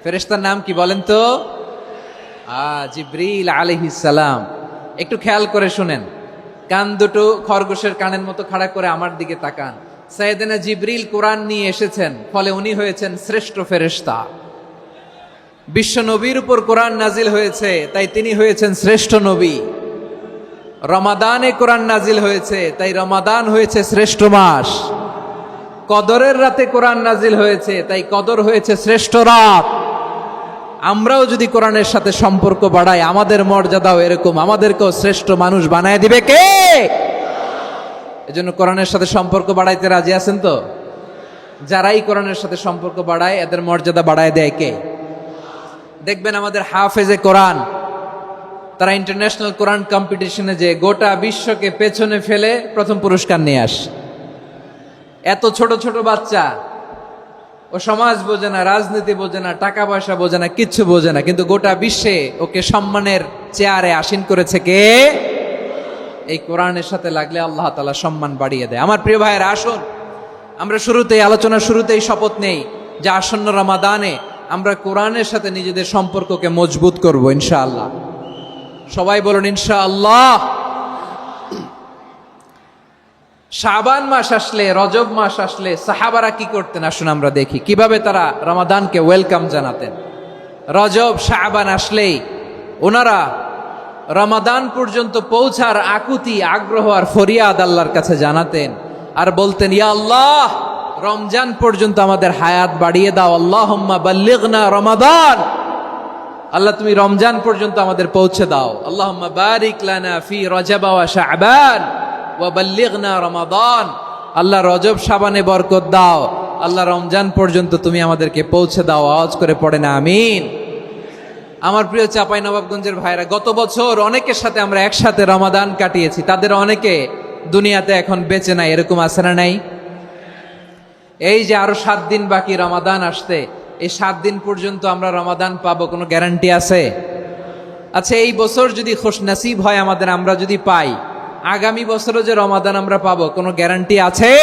ফেরেশতার নাম কি বলেন তো? জিবরিল আলাইহিস সালাম। একটু খেয়াল করে শুনেন, কান দুটো খরগোশের কানের মতো খাড়া করে আমার দিকে তাকান। সাইয়েদনা জিবরিল কোরআন নিয়ে এসেছেন, ফলে উনি হয়েছেন শ্রেষ্ঠ ফেরেশতা। বিশ্ব নবীর উপর কোরআন নাজিল হয়েছে, তাই তিনি হয়েছেন শ্রেষ্ঠ নবী। রমাদানে কোরআন নাজিল হয়েছে, তাই রমাদান হয়েছে শ্রেষ্ঠ মাস। কদরের রাতে কোরআন নাজিল হয়েছে, তাই কদর হয়েছে শ্রেষ্ঠ রাত। আমরাও যদি কোরআনের সাথে সম্পর্ক বাড়াই, আমাদের মর্যাদাও এরকম, আমাদেরকেও শ্রেষ্ঠ মানুষ বানায় দিবে কে? এজন্য কোরআনের সাথে সম্পর্ক বাড়াইতে রাজি আছেন তো? যারাই কোরআনের সাথে সম্পর্ক বাড়ায়, এদের মর্যাদা বাড়ায় দেয় কে? দেখবেন আমাদের হাফেজে কোরআন, তারা ইন্টারন্যাশনাল কোরআন কম্পিটিশনে যে গোটা বিশ্বকে পেছনে ফেলে প্রথম পুরস্কার নিয়ে আসে। এত ছোট ছোট বাচ্চা, ও সমাজ বোঝে না, রাজনীতি বোঝে না, টাকা পয়সা বোঝে না, কিচ্ছু বোঝে না, কিন্তু গোটা বিশ্বে ওকে সম্মানের চেয়ারে আসীন করেছে কে? এই কোরআনের সাথে লাগলে আল্লাহ তাআলা সম্মান বাড়িয়ে দেয়। আমার প্রিয় ভাইয়েরা, আসুন আমরা আলোচনার শুরুতেই শপথ নেই যে আসন্ন রমাদানে আমরা কোরআনের সাথে নিজেদের সম্পর্ককে মজবুত করব ইনশাআল্লাহ। সবাই বলুন ইনশাআল্লাহ। শাবান মাস আসলে, রজব মাস আসলে সাহাবারা কি করতেন? আসুন আমরা দেখি কিভাবে তারা রমাদানকে ওয়েলকাম জানাতেন। রজব শাবান আসলেই ওনারা রমাদান পর্যন্ত পৌঁছার আকুতি, আগ্রহ আর ফরিয়াদ আল্লাহর কাছে জানাতেন আর বলতেন, ইয়া আল্লাহ, রমজান পর্যন্ত আমাদের হায়াত বাড়িয়ে দাও। আল্লাহুম্মা বাল্লিগনা রমাদান, আল্লাহ তুমি রমজান পর্যন্ত আমাদের পৌঁছে দাও। আল্লাহুম্মা বারিক লানা ফি রজব ওয়া শাবান ওয়া বাল্লিগনা রমাদান, আল্লাহ রজব শাবানে বরকত দাও, আল্লাহ রমজান পর্যন্ত তুমি আমাদেরকে পৌঁছে দাও। আওয়াজ করে পড়েন আমিন। আমার প্রিয় চাঁপাইনবাবগঞ্জের ভাইরা, গত বছর অনেকের সাথে আমরা একসাথে রমাদান কাটিয়েছি, তাদের অনেকে দুনিয়াতে এখন বেঁচে নাই, এরকম আছে না নাই? এই যে আরো 7 দিন বাকি রমাদান আসতে, এই 7 দিন পর্যন্ত আমরা রমাদান পাবো, কোনো গ্যারান্টি আছে? আচ্ছা, এই বছর যদি খুশনসিব হয় আমাদের, আমরা যদি পাই, আগামী বছরও যে রমাদান আমরা পাবো, কোনো গ্যারান্টি আছে?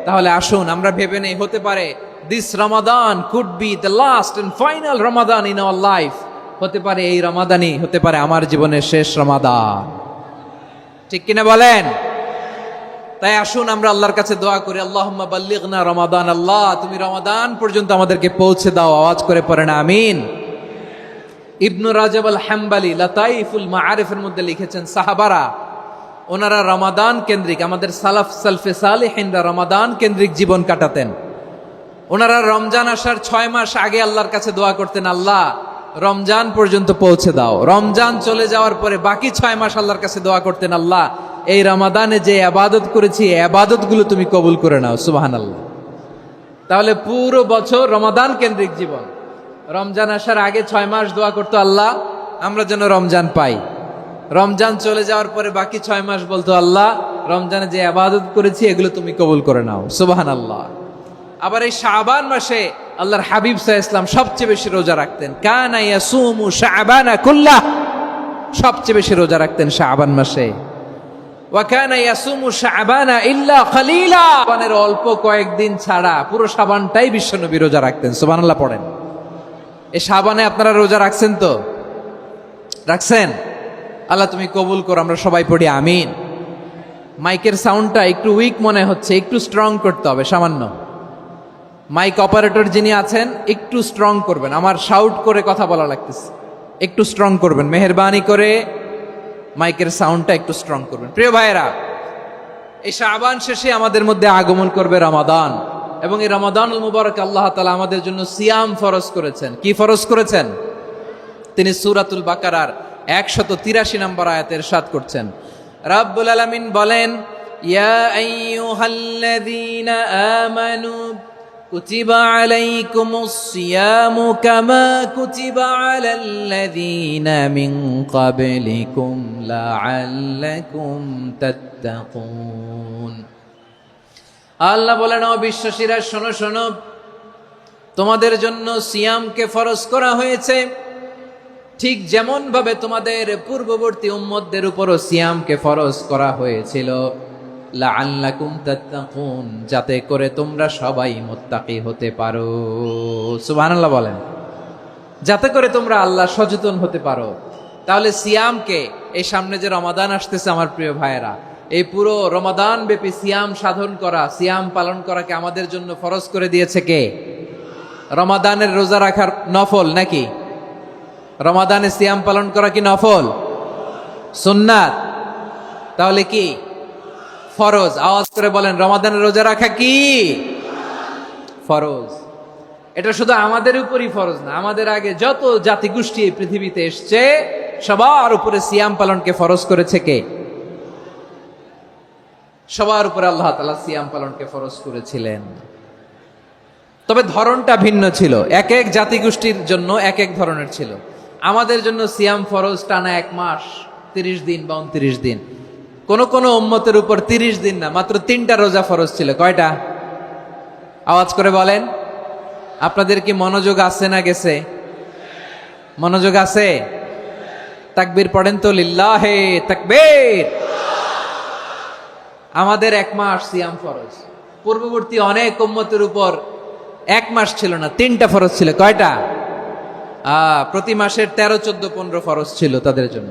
তাহলে আসুন আমরা ভেবে নেই, হতে পারে this Ramadan could be the last and final Ramadan in our life. হতে পারে এই রমাদানই হতে পারে আমার জীবনের শেষ রমাদান। ঠিক কিনা বলেন? তাই আসুন আমরা আল্লাহর কাছে দোয়া করি, আল্লাহুম্মা বাল্লিগনা রমাদান, আল্লাহ তুমি রমাদান পর্যন্ত আমাদেরকে পৌঁছে দাও। আওয়াজ করে পড়েন আমিন। ইবনু রাজব আল হাম্বালি লাতাইফুল মাআরিফের মধ্যে লিখেছেন, সাহাবারা ওনারা রমাদান কেন্দ্রিক, আমাদের সালফে সালেহিনরা রমাদান কেন্দ্রিক জীবন কাটাতেন। ওনারা রমজান আসার 6 মাস আগে আল্লাহর কাছে দোয়া করতেন, আল্লাহ রমজান পর্যন্ত পৌঁছে দাও। রমজান চলে যাওয়ার পরে বাকি 6 মাস আল্লাহর কাছে দোয়া করতেন, আল্লাহ এই রমাদানে যে ইবাদত করেছি, এই ইবাদতগুলো তুমি কবুল করে নাও। সুবহানাল্লাহ। তাহলে পুরো বছর রমাদান কেন্দ্রিক জীবন। রমজান আসার আগে 6 মাস দোয়া করতো, আল্লাহ আমরা যেন রমজান পাই। রমজান চলে যাওয়ার পরে বাকি 6 মাস বলতো, আল্লাহ রমজানে যে ইবাদত করেছি এগুলো তুমি কবুল করে নাও। সুবহানাল্লাহ। আবার এই শাবান মাসে আল্লাহর হাবিব সাল্লাল্লাহু আলাইহি ওয়াসাল্লাম সবচেয়ে বেশি রোজা রাখতেন। কানা ইয়াসুমু শাবানা কুল্লাহ, সবচেয়ে বেশি রোজা রাখতেন শাবান মাসে। ওয়া কানা ইয়াসুমু শাবানা ইল্লা কলিলা, শাবানের অল্প কয়েকদিন ছাড়া পুরো শাবানটাই বিশ্বনবী রোজা রাখতেন। সুবহানাল্লাহ পড়েন। এই শাবানে আপনারা রোজা রাখছেন তো? রাখছেন? আল্লাহ তুমি কবুল করো। আমরা সবাই পড়ি আমিন। মাইকের সাউন্ডটা একটু উইক মনে হচ্ছে, একটু স্ট্রং করতে হবে সামান্য। মাইক অপারেটর যিনি আছেন একটু স্ট্রং করবেন, আমার শাউট করে কথা বলা লাগতেছে, একটু স্ট্রং করবেন মেহেরবানি করে। মাইকের সাউন্ডটা একটু স্ট্রং করবেন। প্রিয় ভাইয়েরা, এই শাবান শেষে আমাদের মধ্যে আগমন করবে রমাদান, এবং এই রমাদানুল মুবারক আল্লাহ তাআলা আমাদের জন্য সিয়াম ফরজ করেছেন। কি ফরজ করেছেন? তিনি সূরাতুল বাকারার 183 নম্বর আয়াতে ইরশাদ করছেন, রাব্বুল আলামিন বলেন, ইয়া আইয়ুহাল্লাযীনা আমানু কুতিবা আলাইকুমুস সিয়ামু কামা কুতিবা আলাল্লাযীনা মিন ক্বাবলিকুম লাআল্লাকুম তাত্তাকুন। আল্লাহ বলেন, ও বিশ্বাসীরা শোনো শোনো, তোমাদের জন্য সিয়ামকে ফরজ করা হয়েছে, ঠিক যেমন ভাবে তোমাদের পূর্ববর্তী উম্মতদের উপরও সিয়ামকে ফরজ করা হয়েছিল, লাআল্লাকুম তাত্তাকুন, যাতে করে তোমরা সবাই মুত্তাকি হতে পারো। সুবহানাল্লাহ বলেন, যাতে করে তোমরা আল্লাহ সচেতন হতে পারো। তাহলে সিয়ামকে, এই সামনে যে রমাদান আসতেছে আমার প্রিয় ভাইয়েরা, এই পুরো রমাদান ব্যাপী সিয়াম সাধন করা, সিয়াম পালন করাকে আমাদের জন্য ফরজ করে দিয়েছে কে? রমাদানের রোজা রাখার নফল নাকি? রমাদানে সিয়াম পালন করা কি নফল? সুন্নাত? তাহলে কি ফরজ? আওয়াজ করে বলেন, রমাদানের রোজা রাখা কি ফরজ? এটা শুধু আমাদের উপরই ফরজ না, আমাদের আগে যত জাতিগোষ্ঠী এই পৃথিবীতে এসছে সবার উপরে সিয়াম পালনকে ফরজ করেছে কে? সবার উপরে আল্লাহ তাআলা সিয়াম পালনকে ফরজ করেছিলেন। তবে ধরনটা ভিন্ন ছিল, এক এক জাতিগোষ্ঠীর জন্য এক এক ধরনের ছিল। আমাদের জন্য সিয়াম ফরজ টানা 1 মাস 30 দিন বা 29 দিন। কোন কোন উম্মতের উপর 30 দিন না, মাত্র 3টা রোজা ফরজ ছিল। কয়টা? আওয়াজ করে বলেন। আপনাদের কি মনোযোগ আছে না গেছে? মনোযোগ আছে? তাকবীর পড়েন তো, লিল্লাহে তাকবীর। আমাদের 1 মাস সিয়াম ফরজ, পূর্ববর্তী অনেক উম্মতের উপর 1 মাস ছিল না, 3টা ফরজ ছিল। কয়টা? প্রতি মাসের 13, 14, 15 ফরজ ছিল তাদের জন্য।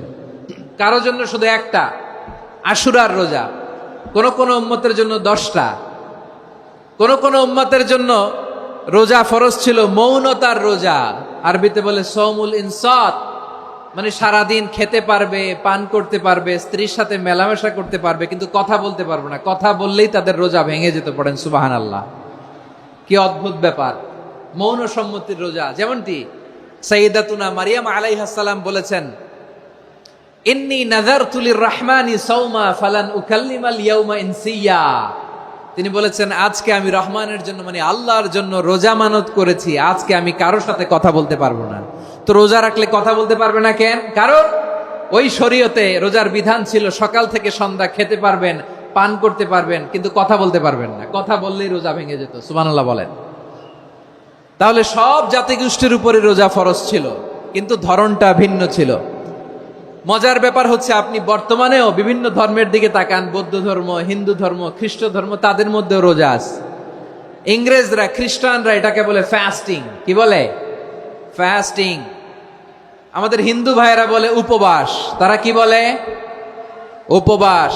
কারো জন্য শুধু একটা, আশুরার রোজা। কোন কোন উম্মতের জন্য 10টা। কোন কোন উম্মতের জন্য রোজা ফরজ ছিল মৌনতার রোজা, আরবিতে বলে সৌমুল ইনসাত, মানে সারাদিন খেতে পারবে, পান করতে পারবে, স্ত্রীর সাথে মেলামেশা করতে পারবে, কিন্তু কথা বলতে পারবে না। কথা বললেই তাদের রোজা ভেঙে যেতে। পড়েন সুবহানাল্লাহ। কি অদ্ভুত ব্যাপার, মৌন সম্মতির রোজা। যেমনটি সাইয়্যিদাতুনা মারিয়াম আলাইহিস সালাম বলেছেন, ইন্নী নাযারতু লির-রাহমানি সাওমা ফালান উকাল্লিমাল ইয়াওমা ইনসিয়া। তিনি বলেছেন, আজকে আমি রহমানের জন্য, মানে আল্লাহর জন্য রোজা মানত করেছি, আজকে আমি কারোর সাথে কথা বলতে পারবো না। তো রোজা রাখলে কথা বলতে পারবে না কেন? কারণ ওই শরীয়তে রোজার বিধান ছিল সকাল থেকে সন্ধ্যা খেতে পারবেন, পান করতে পারবেন, কিন্তু কথা বলতে পারবেন না। কথা বললেই রোজা ভেঙে যেত। সুবহানাল্লাহ বলেন। তাহলে সব জাতিগোষ্ঠীর উপরে রোজা ফরজ ছিল, কিন্তু ধরনটা ভিন্ন ছিল। মজার ব্যাপার হচ্ছে, আপনি বর্তমানেও বিভিন্ন ধর্মের দিকে তাকান, বৌদ্ধ ধর্ম, হিন্দু ধর্ম, খ্রিস্ট ধর্ম, তাদের মধ্যেও রোজা আছে। ইংরেজরা, খ্রিস্টানরা এটাকে বলে ফাস্টিং। কি বলে? ফাস্টিং। আমাদের হিন্দু ভাইয়েরা বলে উপবাস। তারা কি বলে? উপবাস।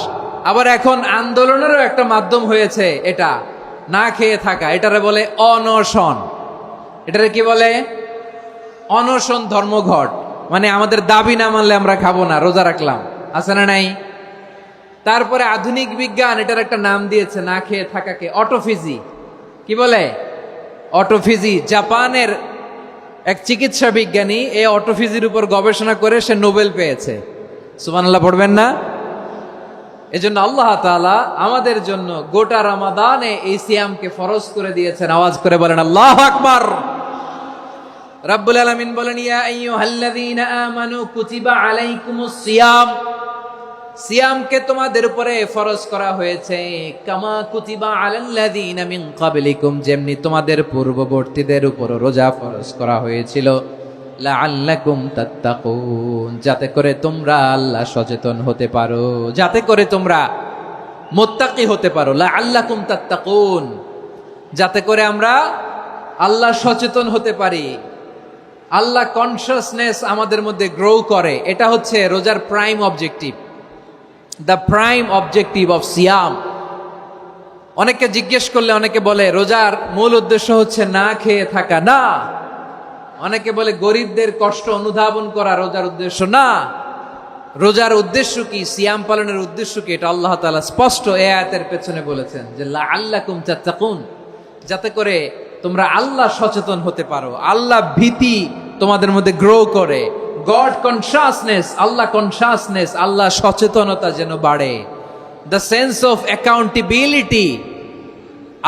আবার এখন আন্দোলনেরও একটা মাধ্যম হয়েছে এটা, না খেয়ে থাকা। এটারে বলে অনশন। এটারে কি বলে? অনশন ধর্মঘট। মানে আমাদের দাবি না মানলে আমরা খাবো না, রোজা রাখলাম। আছে না নাই? তারপরে আধুনিক বিজ্ঞান এটার একটা নাম দিয়েছে না খেয়ে থাকাকে, অটোফিজি। কি বলে? অটোফিজি। জাপানের এক চিকিৎসা বিজ্ঞানী এই অটোফিজির উপর গবেষণা করে সে নোবেল পেয়েছে। সুবহানাল্লাহ পড়বেন না? এজন্য আল্লাহ তাআলা আমাদের জন্য গোটা রমাদানে এই সিয়ামকে ফরজ করে দিয়েছেন। আওয়াজ করে বলেন আল্লাহু আকবার। রাব্বুল আলামিন বলেন, ইয়া আইয়ুহাল্লাযীনা আমানু কুতিবা আলাইকুমুস সিয়াম। সিয়ামকে তোমাদের উপরে ফরজ করা হয়েছে, কামা কুতিবা আলাল্লাযীনা মিন ক্বাবলিকুম, যেমনি তোমাদের পূর্ববর্তীদের উপর রোজা ফরজ করা হয়েছিল, লাআল্লাকুম তাত্তাকুন, যাতে করে তোমরা আল্লাহ সচেতন হতে পারো, যাতে করে তোমরা মুত্তাকি হতে পারো। লাআল্লাকুম তাত্তাকুন, যাতে করে আমরা আল্লাহ সচেতন হতে পারি, আল্লাহ কনসিয়াসনেস আমাদের মধ্যে গ্রো করে। এটা হচ্ছে রোজার prime objective, the prime objective of সিয়াম। অনেকে জিজ্ঞেস করলে অনেকে বলে রোজার মূল উদ্দেশ্য হচ্ছে না খেয়ে থাকা। না। অনেকে বলে গরিবদের কষ্ট অনুধাবন করা রোজার উদ্দেশ্য। না। রোজার উদ্দেশ্য কি, সিয়াম পালনের উদ্দেশ্য কি, এটা আল্লাহ তাআলা স্পষ্ট এই আয়াতের পেছনে বলেছেন যে লাআল্লাকুম তাত্তাকুন, যাতে করে তোমরা আল্লাহ সচেতন হতে পারো, আল্লাহ ভীতি তোমাদের মধ্যে গ্রো করে, গড কনসিয়াসনেস, আল্লাহ কনসিয়াসনেস, আল্লাহ সচেতনতা যেন বাড়ে, দ্য সেন্স অফ অ্যাকাউন্টেবিলিটি।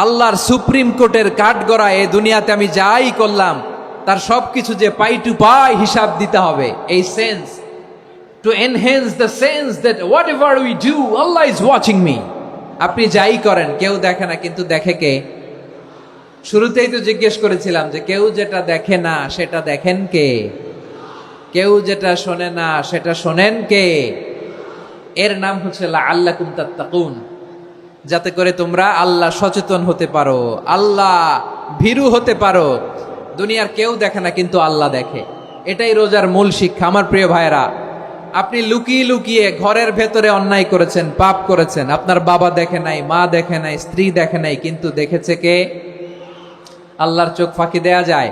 আল্লাহর সুপ্রিম কোর্টের কাঠগড়া এই দুনিয়াতে আমি যাই করলাম তার সবকিছু যে পাই টু পাই হিসাব দিতে হবে, এই sense, to enhance the sense that what ever we do Allah is watching me. আপনি যাই করেন কেউ দেখে না, কিন্তু দেখে কে? শুরুতেই তো জিজ্ঞেস করেছিলাম যে কেউ যেটা দেখে না সেটা দেখেন কে, কেউ যেটা শোনে না সেটা শোনেন কে। এর নাম হচ্ছে লাআল্লাকুম তাত্তাকুন, যাতে করে তোমরা আল্লাহ সচেতন হতে পারো, আল্লাহ ভীরু হতে পারো। দুনিয়ার কেউ দেখে না, কিন্তু আল্লাহ দেখে। এটাই রোজার মূল শিক্ষা। আমার প্রিয় ভাইরা, আপনি লুকিয়ে লুকিয়ে ঘরের ভেতরে অন্যায় করেছেন, পাপ করেছেন, আপনার বাবা দেখে নাই, মা দেখে নাই, স্ত্রী দেখে নাই, কিন্তু দেখেছে কে? আল্লাহর চোখ ফাঁকি দেয়া যায়?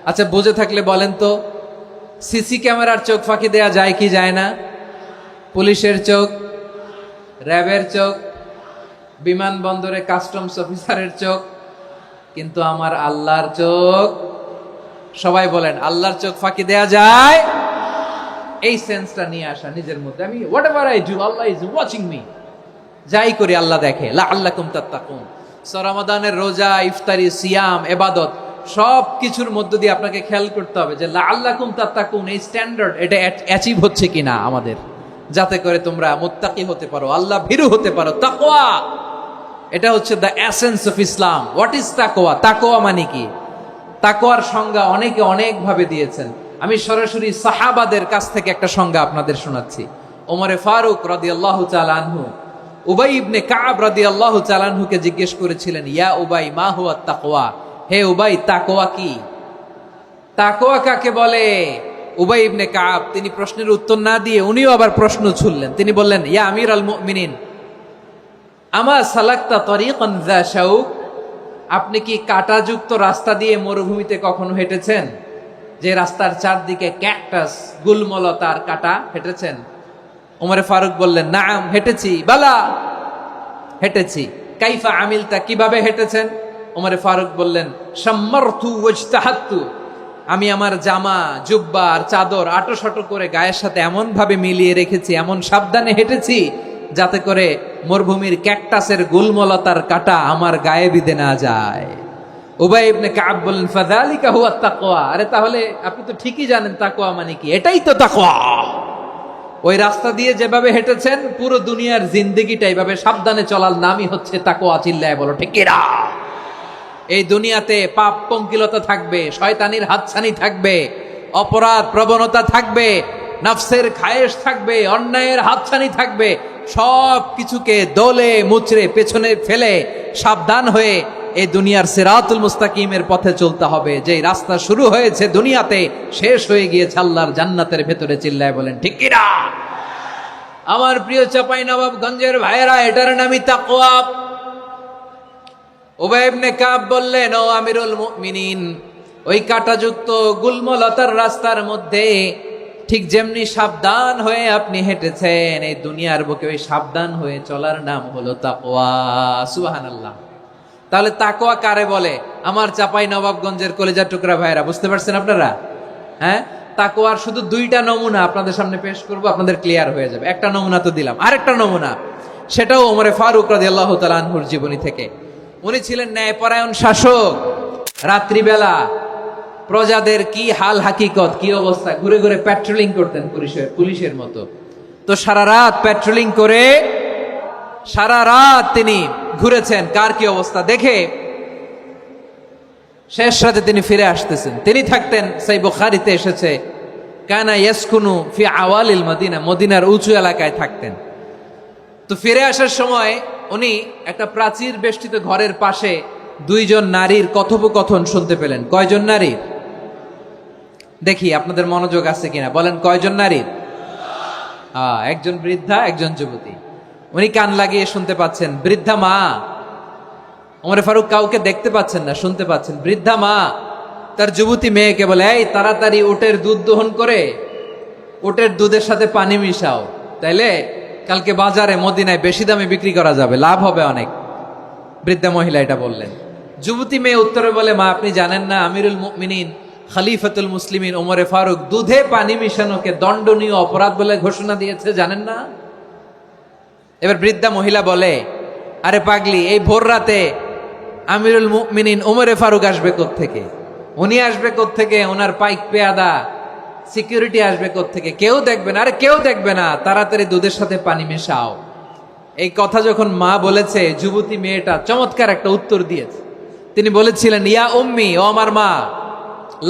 আচ্ছা, বুঝে থাকলে বলেন তো, সিসি ক্যামেরার চোখ ফাঁকি দেয়া যায় কি যায় না? পুলিশের চোখ, র্যাবের চোখ, বিমানবন্দরে কাস্টমস অফিসারের চোখ, কিন্তু আমার আল্লাহর চোখ? সবাই বলেন, আল্লাহর চোখ ফাঁকি দেয়া যায়? এই সেন্সটা নিয়ে আসা নিজের মধ্যে, আমি what ever I do Allah is watching me, যাই করি আল্লাহ দেখে। লাআল্লাকুম তাত্তাকুন। রমাদানের রোজা, ইফতারি, সিয়াম, ইবাদত সব কিছুর মধ্য দিয়ে আপনাকে খেয়াল করতে হবে যে লাআল্লাকুম তাত্তাকুন এই স্ট্যান্ডার্ড এটা অ্যাচিভ হচ্ছে কিনা আমাদের, যাতে করে তোমরা মুত্তাকি হতে পারো, আল্লাহ ভীরু হতে পারো। তাকওয়া, এটা হচ্ছে the essence of Islam. What is তাকওয়া? তাকওয়া মানে কি? তাকওয়ার সংজ্ঞা অনেকে অনেক ভাবে দিয়েছেন। আমি সরাসরি সাহাবাদের কাছ থেকে একটা সংজ্ঞা আপনাদের শোনাচ্ছি। ওমরে ফারুক রাদিয়াল্লাহু তাআলা আনহু উবাই ইবনে কাব রাদিয়াল্লাহু তাআলা আনহুকে জিজ্ঞেস করেছিলেন, ইয়া উবাই মা হুয়া তাকওয়া, হে উবাই তাকওয়া কি? তাকওয়া কাকে বলে? উবাই ইবনে কাব তিনি প্রশ্নের উত্তর না দিয়ে উনিও আবার প্রশ্ন ছুড়লেন। তিনি বললেন, ইয়া আমিরাল মুমিনিন আমা সালাকতা তরিকান যা শাউক, আপনি কি কাঁটাযুক্ত রাস্তা দিয়ে মরুভূমিতে কখনো হেঁটেছেন? যে রাস্তার চারদিকে ক্যাকটাস, গুলমলতার কাঁটা, হেঁটেছেন? ওমরে ফারুক বললেন, নাম হেঁটেছি। বালা, হেঁটেছি। কাইফা আমিলতা, কিভাবে হেঁটেছেন? ওমরে ফারুক বললেন, শাম্মারতু ওয়াজতাহাতু, আমি আমার জামা, জুব্বা আর চাদর আটোসাটো করে গায়ের সাথে এমন ভাবে মিলিয়ে রেখেছি, এমন সাবধানে হেঁটেছি যাতে করে মরুভূমির ক্যাকটাসের গুলমলতার কাঁটা আমার গায়ে বিঁধে না যায়। উবাই ইবনে কাব বললেন, ফাযালিকা হুয়া তাকওয়া, আরে তাহলে আপনি তো ঠিকই জানেন তাকওয়া মানে কি, এটাই তো তাকওয়া। ওই রাস্তা দিয়ে যেভাবে হেঁটেছেন, পুরো দুনিয়ার জিন্দেগিটা এইভাবে সাবধানে চলার নামই হচ্ছে তাকওয়া। চিল্লায় বলো ঠিক কিনা? এই দুনিয়াতে পাপ পঙ্কিলতা থাকবে, শয়তানির হাতছানি থাকবে, অপরাধ প্রবণতা থাকবে, নফসের খায়েশ থাকবে, অন্যায়ের হাতছানি থাকবে। সব কিছুকে দলে মুচড়ে পেছনে ফেলে সাবধান হয়ে এই দুনিয়ার সিরাতুল মুস্তাকিমের পথে চলতে হবে। যেই রাস্তা শুরু হয়েছে দুনিয়াতে, শেষ হয়ে গিয়েছে আল্লাহর জান্নাতের ভেতরে। চিল্লায় বলেন ঠিক কিনা? আমার প্রিয় চাঁপাইনবাবগঞ্জের ভাইয়েরা, এটার নামই তাকওয়া। উবাই ইবনে কাব বললেন, ও আমিরুল মুমিনিন, ওই কাঁটাযুক্ত গুলমলতার রাস্তার মধ্যে ঠিক যেমনি সাবধান হয়ে আপনি হেঁটেছেন, এই দুনিয়ার বুকে ওই সাবধান হয়ে চলার নাম হলো তাকওয়া। সুবহানাল্লাহ। তাহলে তাকওয়া কারে বলে? আমার চাঁপাইনবাবগঞ্জের কলিজার টুকরা ভাইয়েরা, বুঝতে পারছেন আপনারা? হ্যাঁ, তাকওয়ার শুধু দুইটা নমুনা আপনাদের সামনে পেশ করব, আপনাদের ক্লিয়ার হয়ে যাবে। একটা নমুনা তো দিলাম, আরেকটা নমুনা, সেটাও ওমরে ফারুক রাদিয়াল্লাহু তাআলা আনহুর জীবনী থেকে। উনি ছিলেন ন্যায়পরায়ণ শাসক। রাত্রিবেলা প্রজাদের কি হাল হাকিকত, কি অবস্থা, ঘুরে ঘুরে প্যাট্রোলিং করতেন পুলিশের মতো। তো সারা রাত প্যাট্রোলিং করে সারা রাত তিনি ঘুরেছেন কার কি অবস্থা দেখে। শেষ রাতে তিনি ফিরে আসতেছেন। তিনি থাকতেন, সেই বুখারীতে এসেছে, কানা ইয়াসকুনু ফি আওয়ালিল মদিনা, মদিনার উঁচু এলাকায় থাকতেন। তো ফিরে আসার সময় উনি একটা প্রাচীর বেষ্টিত ঘরের পাশে দুইজন নারীর কথোপকথন শুনতে পেলেন। কয়জন নারীর? দেখি আপনাদের মনোযোগ আছে কিনা, বলেন কয়জন নারীর? একজন বৃদ্ধা, একজন যুবতী। উনি কান লাগিয়ে শুনতে পাচ্ছেন। বৃদ্ধা মা, ওমরে ফারুক কাউকে দেখতে পাচ্ছেন না, শুনতে পাচ্ছেন। বৃদ্ধা মা তার যুবতী মেয়েকে বলে, এই তাড়াতাড়ি উটের দুধ দহন করে উটের দুধের সাথে পানি মিশাও, তাইলে কালকে বাজারে মদিনায় বেশি দামে বিক্রি করা যাবে, লাভ হবে অনেক। বৃদ্ধা মহিলা এটা বললেন। যুবতী মেয়ে উত্তরে বলে, মা আপনি জানেন না আমিরুল মুমিনিন খলিফাতুল মুসলিমিন ওমরে ফারুক দুধে পানি মিশানোকে দণ্ডনীয় অপরাধ বলে ঘোষণা দিয়েছে, জানেন না? এবার বৃদ্ধা মহিলা বলে, আরে পাগলি, এই ভোর রাতে আমিরুল মুমিনিন ওমরে ফারুক আসবে কোত্থেকে? উনি আসবে কোত্থেকে? ওনার পাইক পেয়াদা সিকিউরিটি আসবে কোত্থেকে? কেউ দেখবে না। আরে কেউ দেখবে না, তাড়াতাড়ি দুধের সাথে পানি মেশাও। এই কথা যখন মা বলেছে, যুবতী মেয়েটা চমৎকার একটা উত্তর দিয়েছে। তিনি বলেছিলেন, ইয়া উম্মি, ও আমার মা,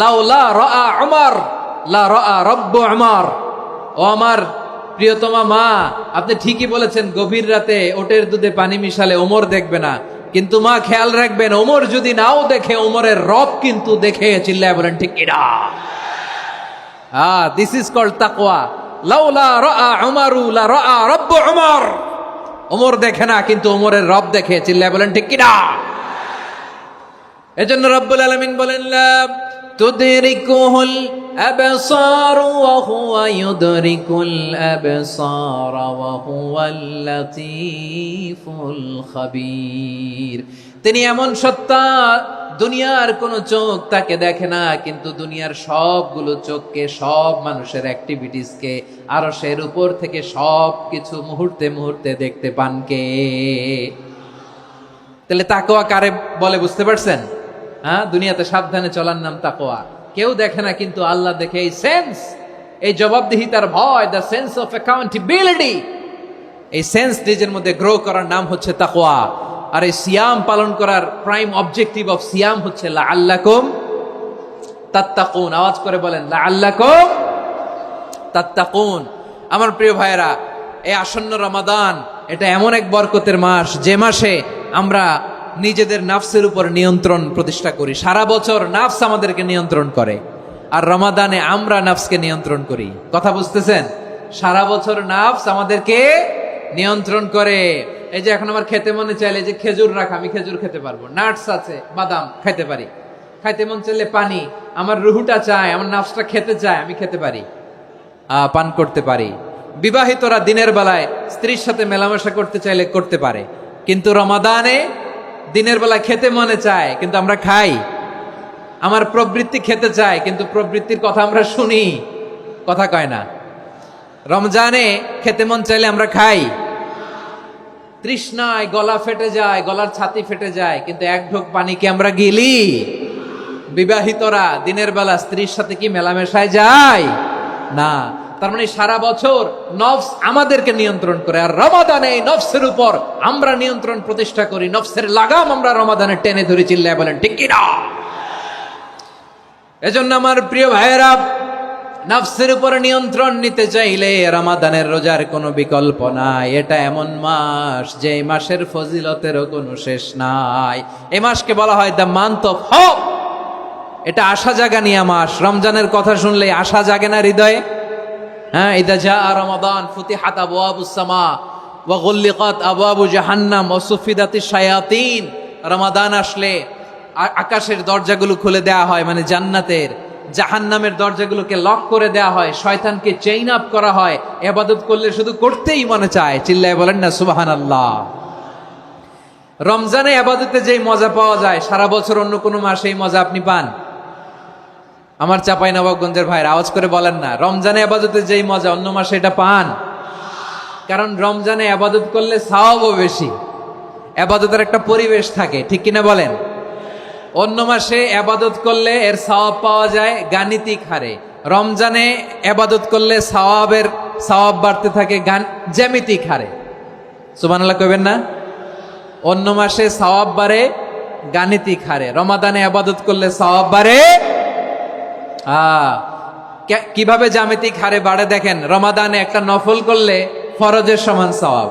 লাউলা রাআ উমর লা রাআ রব্বু উমর। ও আমার প্রিয়তমা মা, আপনি ঠিকই বলেছেন, গভীর রাতে ওটের দুধে পানি মিশালে ওমর দেখবে না, কিন্তু মা খেয়াল রাখবেন, ওমর যদি নাও দেখে, ওমরের রব কিন্তু দেখে। চিল্লায় বলেন ঠিক কিনা? দিস ইজ কল্ড তাকওয়া। লাউলা রাআ উমরু লা রাআ রব্বু উমর। ওমর দেখে না, কিন্তু ওমরের রব দেখে। চিল্লায় বলেন ঠিক কিনা? এজন্য রব্বুল আলামিন বলেন, লা তুদরিকুহুল আবসার ওয়া হুয়া ইউদরিকুল আবসার ওয়া হুয়াল লাতীফুল খাবীর। তিনি এমন সত্তা, দুনিয়ার কোন চোখ তাকে দেখে না, কিন্তু দুনিয়ার সবগুলো চোখকে, সব মানুষের অ্যাক্টিভিটিসকে, আরশের উপর থেকে সব কিছু মুহূর্তে মুহূর্তে দেখতে পান কে? তাহলে তাকওয়া কারে বলে বুঝতে পারছেন? দুনিয়াতে সাবধানে চলার নাম তাকওয়া। কেউ দেখে না, কিন্তু আল্লাহ দেখে। এই সেন্স, এই জবাবদিহিতার ভয়, দ্য সেন্স অফ অ্যাকাউন্টেবিলিটি, এই সেন্স নিজের মধ্যে গ্রো করার নাম হচ্ছে তাকওয়া। আর এই সিয়াম পালন করার প্রাইম অবজেক্টিভ অফ সিয়াম হচ্ছে লাআল্লাকুম তাত্তাকুন। আওয়াজ করে বলেন, লাআল্লাকুম তাত্তাকুন। আমার প্রিয় ভাইয়েরা, এই আসন্ন রমাদান, এটা এমন এক বরকতের মাস, যে মাসে আমরা নিজেদের নাফসের উপর নিয়ন্ত্রণ প্রতিষ্ঠা করি। সারা বছর নাফস আমাদেরকে নিয়ন্ত্রণ করে, আর রমাদানে আমরা নাফসকে নিয়ন্ত্রণ করি। কথা বুঝতেছেন? সারা বছর নাফস আমাদেরকে নিয়ন্ত্রণ করে। এই যে এখন আমার খেতে মনে চাইলে, যে খেজুর রাখা, আমি খেজুর খেতে পারবো, নাটস আছে, বাদাম খাইতে পারি। খাইতে মন চাইলে পানি, আমার রুহুটা চায়, আমার নাফসটা খেতে চায়, আমি খেতে পারি, পান করতে পারি। বিবাহিতরা দিনের বেলায় স্ত্রীর সাথে মেলামেশা করতে চাইলে করতে পারে, কিন্তু রমাদানে দিনের বেলায় খেতে মনে চায়, কিন্তু আমরা খাই। আমার প্রবৃত্তি খেতে চায়, কিন্তু প্রবৃত্তির কথা আমরা শুনি, কথা কয় না। রমজানে খেতে মন চাইলে আমরা খাই, তৃষ্ণায় গলা ফেটে যায়, গলার ছাতি ফেটে যায়, কিন্তু এক ঢোক পানি কি আমরা গিলি? বিবাহিতরা দিনের বেলা স্ত্রীর সাথে কি মেলামেশায় যায় না? তার মানে সারা বছর নফস আমাদেরকে নিয়ন্ত্রণ করে, আর রমাদানে নফসের উপর আমরা নিয়ন্ত্রণ প্রতিষ্ঠা করি। নফসের লাগাম আমরা রমাদানে টেনে ধরে। চিল্লায় বলেন ঠিক কিনা? এজন্য আমার প্রিয় ভাইয়েরা, নফসের উপর নিয়ন্ত্রণ নিতে চাইলে রমাদানের রোজার কোনো বিকল্প নাই। এটা এমন মাস, যে মাসের ফজিলতেরও কোনো শেষ নাই। এই মাসকে বলা হয় দ্য মান্থ অফ হোপ। এটা আশা জাগানিয়া মাস। রমজানের কথা শুনলে আশা জাগে না হৃদয়ে? ইদা জাআ রমাদান ফুতিহাত আবওয়াবুস সামা ওয়া গুল্লিকাত আবওয়াবু জাহান্নাম ওয়া সুফিদাতিশ শায়াতিন। রমাদান আসলে আকাশের দরজাগুলো খুলে দেয়া হয়, মানে জান্নাতের। জাহান্নামের দরজাগুলোকে লক করে দেয়া হয়, শয়তানকে চেইন আপ করা হয়। ইবাদত করলে শুধু করতেই মনে চায়। চিল্লায় বলেন না সুবহানাল্লাহ। রমজানে ইবাদতে যেই মজা পাওয়া যায়, সারা বছর অন্য কোনো মাসে এই মজা আপনি পান? আমার চাঁপাইনবাবগঞ্জের ভাইরা আওয়াজ করে বলেন না, রমজানে ইবাদতে যেই মজা অন্য মাসে এটা পান? কারণ রমজানে ইবাদত করলে সওয়াবও বেশি, ইবাদতের একটা পরিবেশ থাকে, ঠিক কিনা বলেন? অন্য মাসে ইবাদত করলে এর সওয়াব পাওয়া যায় গাণিতিক হারে, রমজানে ইবাদত করলে সওয়াব বাড়তে থাকে জ্যামিতিক হারে। সুবহানাল্লাহ কইবেন না? অন্য মাসে সওয়াব বাড়ে গাণিতিক হারে, রমাদানে ইবাদত করলে সওয়াব বাড়ে কিভাবে জ্যামিতিক হারে বাড়ে দেখেন। রমাদানে একটা নফল করলে ফরজের সমান সওয়াব,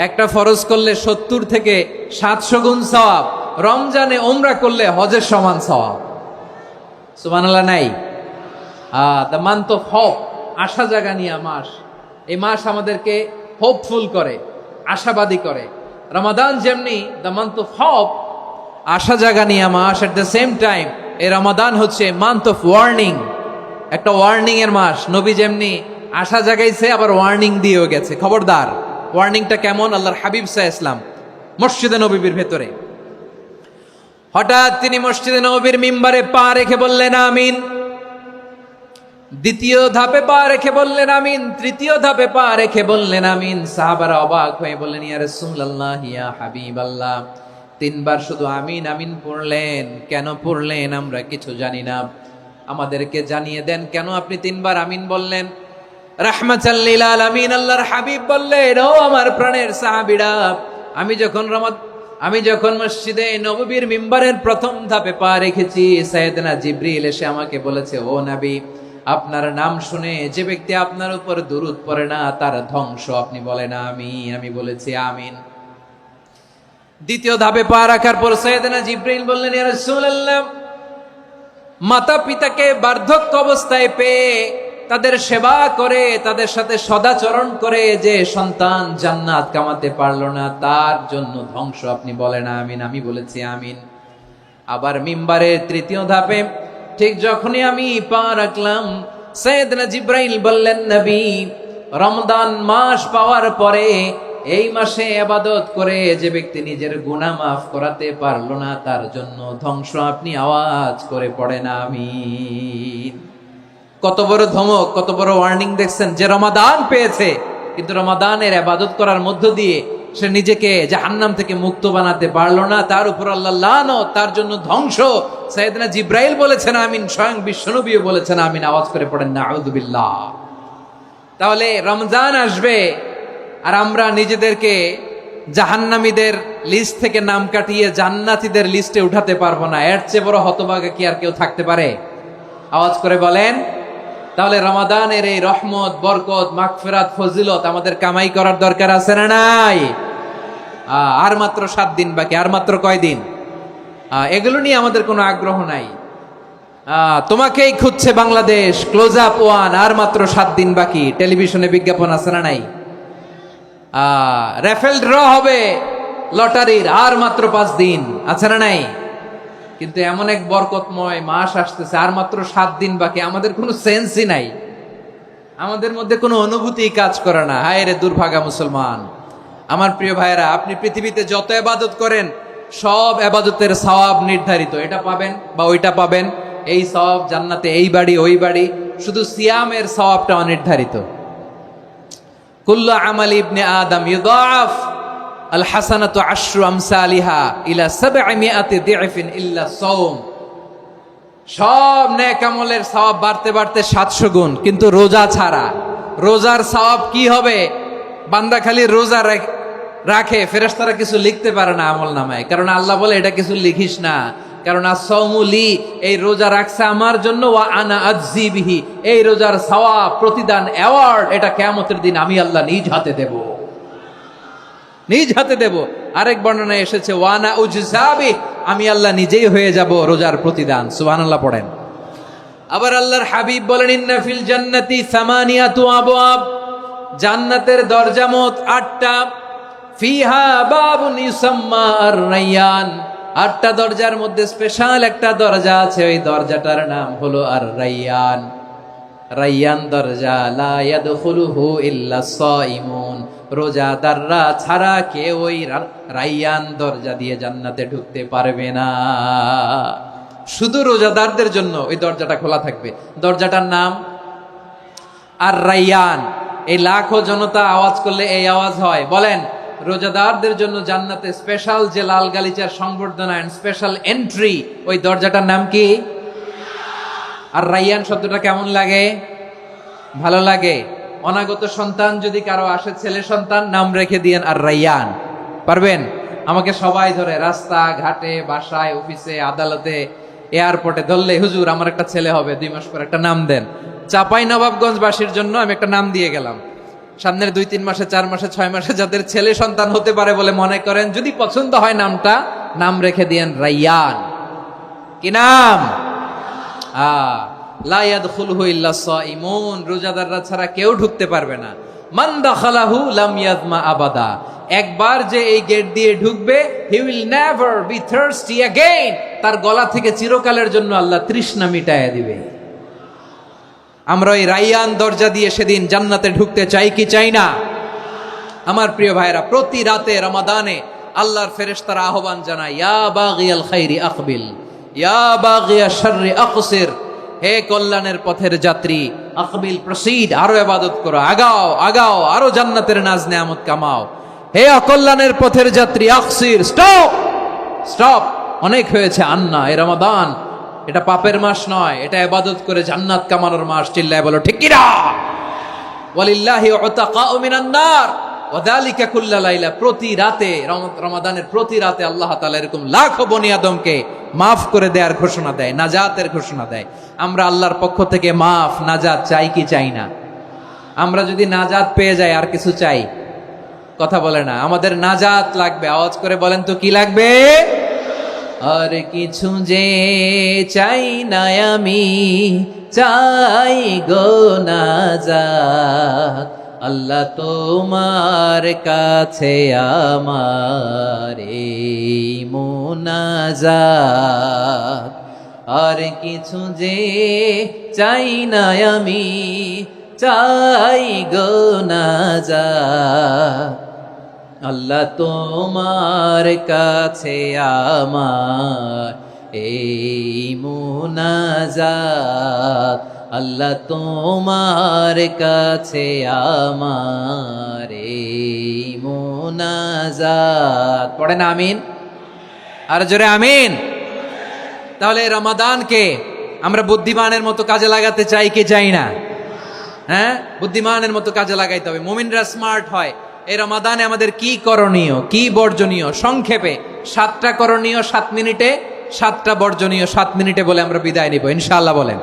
একটা ফরজ করলে 70 থেকে 700 গুণ সওয়াব। রমজানে উমরা করলে হজের সমান সওয়াব। সুবহানাল্লাহ নাই? দ্য মান্থ অফ হোপ, আশা জাগানিয়া মাস। এই মাস আমাদেরকে হোপফুল করে, আশাবাদী করে। রমাদান যেমনি দ্য মান্থ অফ হোপ, আশা জাগানিয়া মাস, এট দ্য সেম টাইম এই রমাদান হচ্ছে মান্থ অফ ওয়ার্নিং, একটা ওয়ার্নিং এর মাস। নবী যেমনি আশা জাগাইছে, আবার ওয়ার্নিং দিয়েও গেছে, খবরদার। ওয়ার্নিংটা কেমন? আল্লাহর হাবিব সাল্লাল্লাহু আলাইহি ওয়াসাল্লাম মসজিদে নববীর ভেতরে, হঠাৎ তিনি মসজিদে নববীর মিম্বারে পা রেখে বললেন আমিন। দ্বিতীয় ধাপে পা রেখে বললেন আমিন, তৃতীয় ধাপে পা রেখে বললেন আমিন। সাহাবারা অবাক হয়ে বললেন, ইয়া রাসূলুল্লাহ, ইয়া হাবিবাল্লাহ, 3 বার শুধু আমিন আমিন পড়লেন, কেন পড়লেন আমরা কিছু জানি না, আমাদেরকে জানিয়ে দেন কেন আপনি 3 বার আমিন বললেন। রাহমাতাল লিল আলামিন আল্লাহর হাবিব বললেন, ও আমার প্রাণের সাহাবীরা, আমি যখন আমি যখন মসজিদে নববীর মিম্বারের প্রথম ধাপে পা রেখেছি, সাইয়েদনা জিবরিল এসে আমাকে বলেছে, ও নবী, আপনার নাম শুনে যে ব্যক্তি আপনার উপর দুরূদ পড়ে না তার ধ্বংস। আপনি বলেন আমিন। আমি বলেছি আমিন। দ্বিতীয় ধাপে পা রাখার পর সাইয়েদনা জিবরিল বললেন, ইয়া রাসূলুল্লাহ, মাতা পিতাকে বার্ধক্য অবস্থায় পেয়ে তাদের সেবা করে, তাদের সাথে সদাচরণ করে যে সন্তান জান্নাত কামাতে পারলো না তার জন্য ধ্বংস। আপনি বলেন আমিন। আমি বলেছি আমিন। আবার মিম্বারের তৃতীয় ধাপে ঠিক যখনই আমি পা রাখলাম, সাইয়েদনা জিবরাইল বললেন, নবী, রমজান মাস পাওয়ার পরে এই মাসে ইবাদত করে যে ব্যক্তি নিজের গুনাহ মাফ করাতে পারলো না তার জন্য ধ্বংস। আপনি আওয়াজ করে পড়েন আমিন। কত বড় ধমক, কত বড় ওয়ার্নিং দেখছেন! যে রমাদান পেয়েছে কিন্তু রমাদানের ইবাদত করার মধ্য দিয়ে সে নিজেকে জাহান্নাম থেকে মুক্ত বানাতে পারলো না, তার উপর আল্লাহ লানত, তার জন্য ধ্বংস। সাইয়েদনা জিবরাইল বলেছেন আমিন, স্বয়ং বিশ্বনবীও বলেছেন আমিন। আওয়াজ করে পড়েন নাউযু বিল্লাহ। তাহলে রমজান আসবে আর আমরা নিজেদেরকে জাহান্নামীদের লিস্ট থেকে নাম কাটিয়ে জান্নাতীদের লিস্টে উঠাতে পারবো না। এর চেয়ে বড় হতভাগা কি আর কেউ থাকতে পারে? আওয়াজ করে বলেন। তাহলে রমাদানের এই রহমত, বরকত, মাগফিরাত, ফজিলত আমাদের কামাই করার দরকার আছে না নাই? আর মাত্র 7 দিন বাকি। আর মাত্র কয় দিন? এগুলো নিয়ে আমাদের কোনো আগ্রহ নাই। তোমাকেই খুঁজছে বাংলাদেশ, ক্লোজ আপ ওয়ান, আর মাত্র 7 দিন বাকি। টেলিভিশনে বিজ্ঞাপন আছে না নাই? রেফেল ড্র হবে লটারির, আর মাত্র 5 দিন, আছে না নাই? কিন্তু এমন এক বরকতময় মাস আসতেছে, আর মাত্র 7 দিন বাকি। আমাদের কোনো সেন্সই নাই, আমাদের মধ্যে কোনো অনুভূতি কাজ করে না। হায় রে দুর্ভাগা মুসলমান! আমার প্রিয় ভাইয়েরা, আপনি পৃথিবীতে যত ইবাদত করেন সব ইবাদতের সওয়াব নির্ধারিত। এটা পাবেন বা ওইটা পাবেন, এই সওয়াব জান্নাতে, এই বাড়ি ওই বাড়ি। শুধু সিয়ামের সওয়াবটা অনির্ধারিত। কুল্লু আমালি ইবনে আদম ইউদাআফ আল হাসানাতু আশরু আমসালিহা ইলা 700 দি'ফিন ইল্লা সাওম। সব নেক আমলের সওয়াব বাড়তে বাড়তে 700 গুণ, কিন্তু রোজা ছাড়া। রোজার সওয়াব কি হবে? বান্দা খালি রোজা রাখে, ফেরেশতারা কিছু লিখতে পারে না আমল নামায়, কারণ আল্লাহ বলে এটা কিছু লিখিস না, কারণ as-সাওমু লি, এই রোজা রাখছে আমার জন্য, ওয়া আনা আজজি বিহি, এই রোজার সওয়াব, প্রতিদান, অ্যাওয়ার্ড এটা কিয়ামতের দিন আমি আল্লাহ নিজ হাতে দেব, নিজ হাতে দেব। আরেক বর্ণনায় এসেছে ওয়ানা উজজাবি, আমি আল্লাহ নিজেই হয়ে যাব রোজার প্রতিদান। সুবহানাল্লাহ পড়েন। আবার আল্লাহর হাবিব বলেন, ইন্না ফিল জান্নাতি সামানিয়াতু আবওয়াব, জান্নাতের দরজা মোট 8টা। ফিহা বাবুন ইউসাম্মা আর-রায়্যান, 8টা দরজার মধ্যে স্পেশাল একটা দরজা আছে, ওই দরজাটার নাম হলো আর-রায়্যান। রায়্যান দরজা, লা ইয়াদখুলুহু ইল্লা সাইমুন, রোজাদাররা ছাড়া কেউ ওই রায়্যান দরজা দিয়ে জান্নাতে ঢুকতে পারবে না। শুধু রোজাদারদের জন্য ওই দরজাটা খোলা থাকবে। দরজাটার নাম আর-রায়্যান। এই লাখো জনতা আওয়াজ করলে এই আওয়াজ হয়। বলেন, রোজাদারদের জন্য জান্নাতে স্পেশাল যে লাল গালিচার সংবর্ধনা এন্ড স্পেশাল এন্ট্রি, ওই দরজাটার নাম কি? আর-রায়্যান শব্দটা কেমন লাগে? ভালো লাগে। অনাগত সন্তান যদি কারো আসে, ছেলে সন্তান, নাম রেখে দিয়েন আর-রায়্যান। পারবেন? আমাকে সবাই ধরে রাস্তা ঘাটে, বাসায়, অফিসে, আদালতে, এয়ারপোর্টে ধরলে, হুজুর আমার একটা ছেলে হবে 2 মাস পর, একটা নাম দেন। চাপাই নবাবগঞ্জবাসীর জন্য আমি একটা নাম দিয়ে গেলাম। সামনের 2-3 মাসে, 4 মাসে, 6 মাসে যাদের ছেলে সন্তান হতে পারে বলে মনে করেন, যদি পছন্দ হয় নামটা, নাম রেখে দিয়েন রায়্যান। কি নাম? লা ইয়াদখুলুহু ইল্লা সাইমুন, রোজাদাররা ছাড়া কেউ ঢুকতে পারবে না। মান দাখালাহু লাম ইয়াজমা আবাদা, একবার যে এই গেট দিয়ে ঢুকবে, he will never be thirsty again, তার গলা থেকে চিরকালের জন্য আল্লাহ তৃষ্ণা মিটায়া দিবে। আমরা ওই রায়্যান দরজা দিয়ে সেদিন জান্নাতে ঢুকতে চাই কি চাই না? আমার প্রিয় ভাইরা, প্রতি রাতে রমাদানে আল্লাহর ফেরেশতারা আহ্বান জানায়, ইয়া বাগিয়াল খাইরি আকবিল, ইয়া বাগিয়াশ শাররি আকসির, হে কল্যাণের পথের যাত্রী, আকবিল, প্রসিড, আরো ইবাদত করো, আগাও আগাও, আরো জান্নাতের নাজ নেয়ামত কামাও। হে অকল্যাণের পথের যাত্রী, আকসির, স্টপ স্টপ, অনেক হয়েছে। আন্না, এ রমাদান এটা পাপের মাস নয়, এটা ইবাদত করে জান্নাত কামানোর মাস। চিল্লায় বলো ঠিক কি না? ওয়ালিল্লাহি উতাকাউ মিনান নার, ওয়াদালিকা কুল্লা লাইলা, প্রতি রাতে রমাদানের প্রতি রাতে আল্লাহ তাআলা এরকম লাখো বনি আদমকে মাফ করে দেওয়ার ঘোষণা দেয়, নাজাতের ঘোষণা দেয়। আমরা আল্লাহর পক্ষ থেকে মাফ নাজাত চাই কি চাই না? আমরা যদি নাজাত পেয়ে যাই আর কিছু চাই? কথা বলে না। আমাদের নাজাত লাগবে, আওয়াজ করে বলেন তো কি লাগবে? আর কিছু যে চাই না আমি, চাই গো নাজাত, আল্লাহ তোমার কাছে আমার এই মুনাজাত। আর কিছু যে চাই না আমি, চাই গো নাজাত, আল্লাহ তোমার কাছে আমার এই মুনাজাত, আল্লাহ তোমার কাছে আমার এই মুনাজাত। পড়েন আমিন, আর জোরে আমিন। তাহলে রমাদানকে আমরা বুদ্ধিমানের মতো কাজে লাগাতে চাই কি চাই না? হ্যাঁ, বুদ্ধিমানের মতো কাজে লাগাইতে হবে। মুমিনরা স্মার্ট হয়। এই রমাদানে আমাদের কি করণীয়, কি বর্জনীয়? সংক্ষেপে 7টা করণীয় 7 মিনিটে, 7টা বর্জনীয় 7 মিনিটে বলে আমরা বিদায় নিব ইনশাআল্লাহ। বলেন,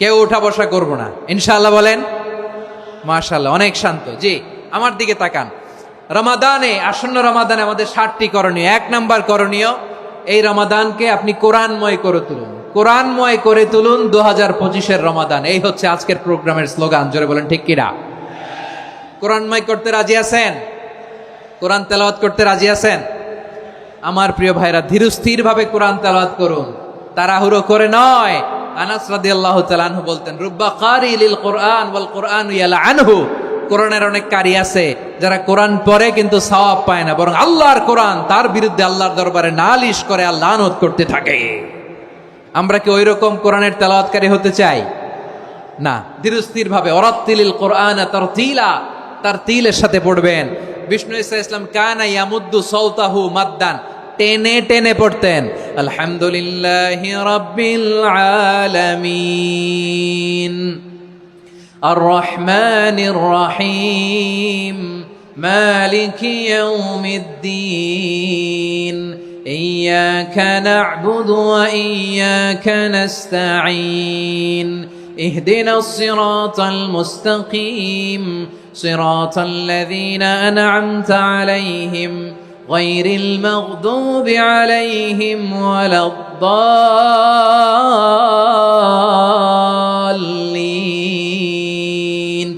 কেউ উঠা বসা করব না ইনশাআল্লাহ। বলেন মাশাআল্লাহ, অনেক শান্ত। জি, আমার দিকে তাকান। রমাদানে, আসন্ন রমাদানে আমাদের 7টি করণীয়। 1 নাম্বার করণীয়, এই রমাদানকে আপনি কোরআনময় করে তুলুন। কোরআনময় করে তুলুন 2025-এর রমাদান। এই হচ্ছে আজকের প্রোগ্রামের স্লোগান। জোরে বলেন ঠিক কিনা? কোরআনময় করতে রাজি আছেন? কোরআন তেলাওয়াত করতে রাজি আছেন? আমার প্রিয় ভাইরা, ধীরস্থির ভাবে কোরআন তেলাওয়াত করুন, তাড়াহুড়ো করে নয়। আনাস রাদিয়াল্লাহু তাআলা আনহু বলতেন, রুব্বা কারি লিল কোরআন ওয়াল কোরআনু ইয়ালআনহু। কোরআনের অনেক কারি আছে যারা কোরআন পড়ে কিন্তু সওয়াব পায় না, বরং আল্লাহর কোরআন তার বিরুদ্ধে আল্লাহর দরবারে নালিশ করে আর লানত করতে থাকে। আমরা কি ওইরকম কোরআনের তেলাওয়াতকারী হতে চাই? না। ধীরস্থির ভাবে, ওয়ারাত্তিলিল কোরআন তারতিলা, তার তিলের সাথে পড়বেন। বিষ্ণু ঈসা ইসলাম কানা ইয়ামুদ্দু সাওতাহু মাদ্দান, টেনে টেনে পড়তেন। আলহামদুলিল্লাহি রাব্বিল আলামিন আর রহমানির রহিম মালিকি ইয়াউমিদ্দিন ইয়্যাকা না'বুদু ওয়া ইয়্যাকা নাস্তাঈন ইহদিনাস সিরাতাল মুস্তাকিম صراط الذين أنعمت عليهم غير المغضوب عليهم ولا الضالين।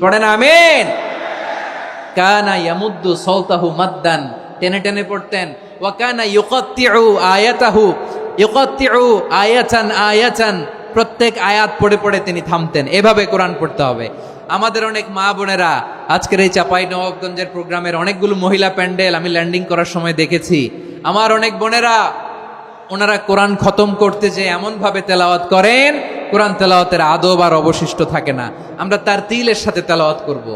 পড়েন আমিন। কানা ইয়ামুদ্দু সাওতাহু মাদ্দান, টেনে টেনে পড়তেন। ওয়া কানা ইউকাত্তিউ আয়াতাহু, ইউকাত্তিউ আয়াতান আয়াতান, প্রত্যেক আয়াত পড়ে পড়ে তিনি থামতেন। এভাবে কোরআন পড়তে হবে। আমাদের অনেক মা বোনেরা আজকের এই চাঁপাইনবাবগঞ্জের প্রোগ্রামের অনেকগুলো মহিলা প্যান্ডেল আমি ল্যান্ডিং করার সময় দেখেছি। আমার অনেক বোনেরা, ওনারা কোরআন খতম করতে যে এমন ভাবে তেলাওয়াত করেন, কোরআন তেলাওয়াতের আদব আর অবশিষ্ট থাকে না। আমরা তার তিলের সাথে তেলাওয়াত করব,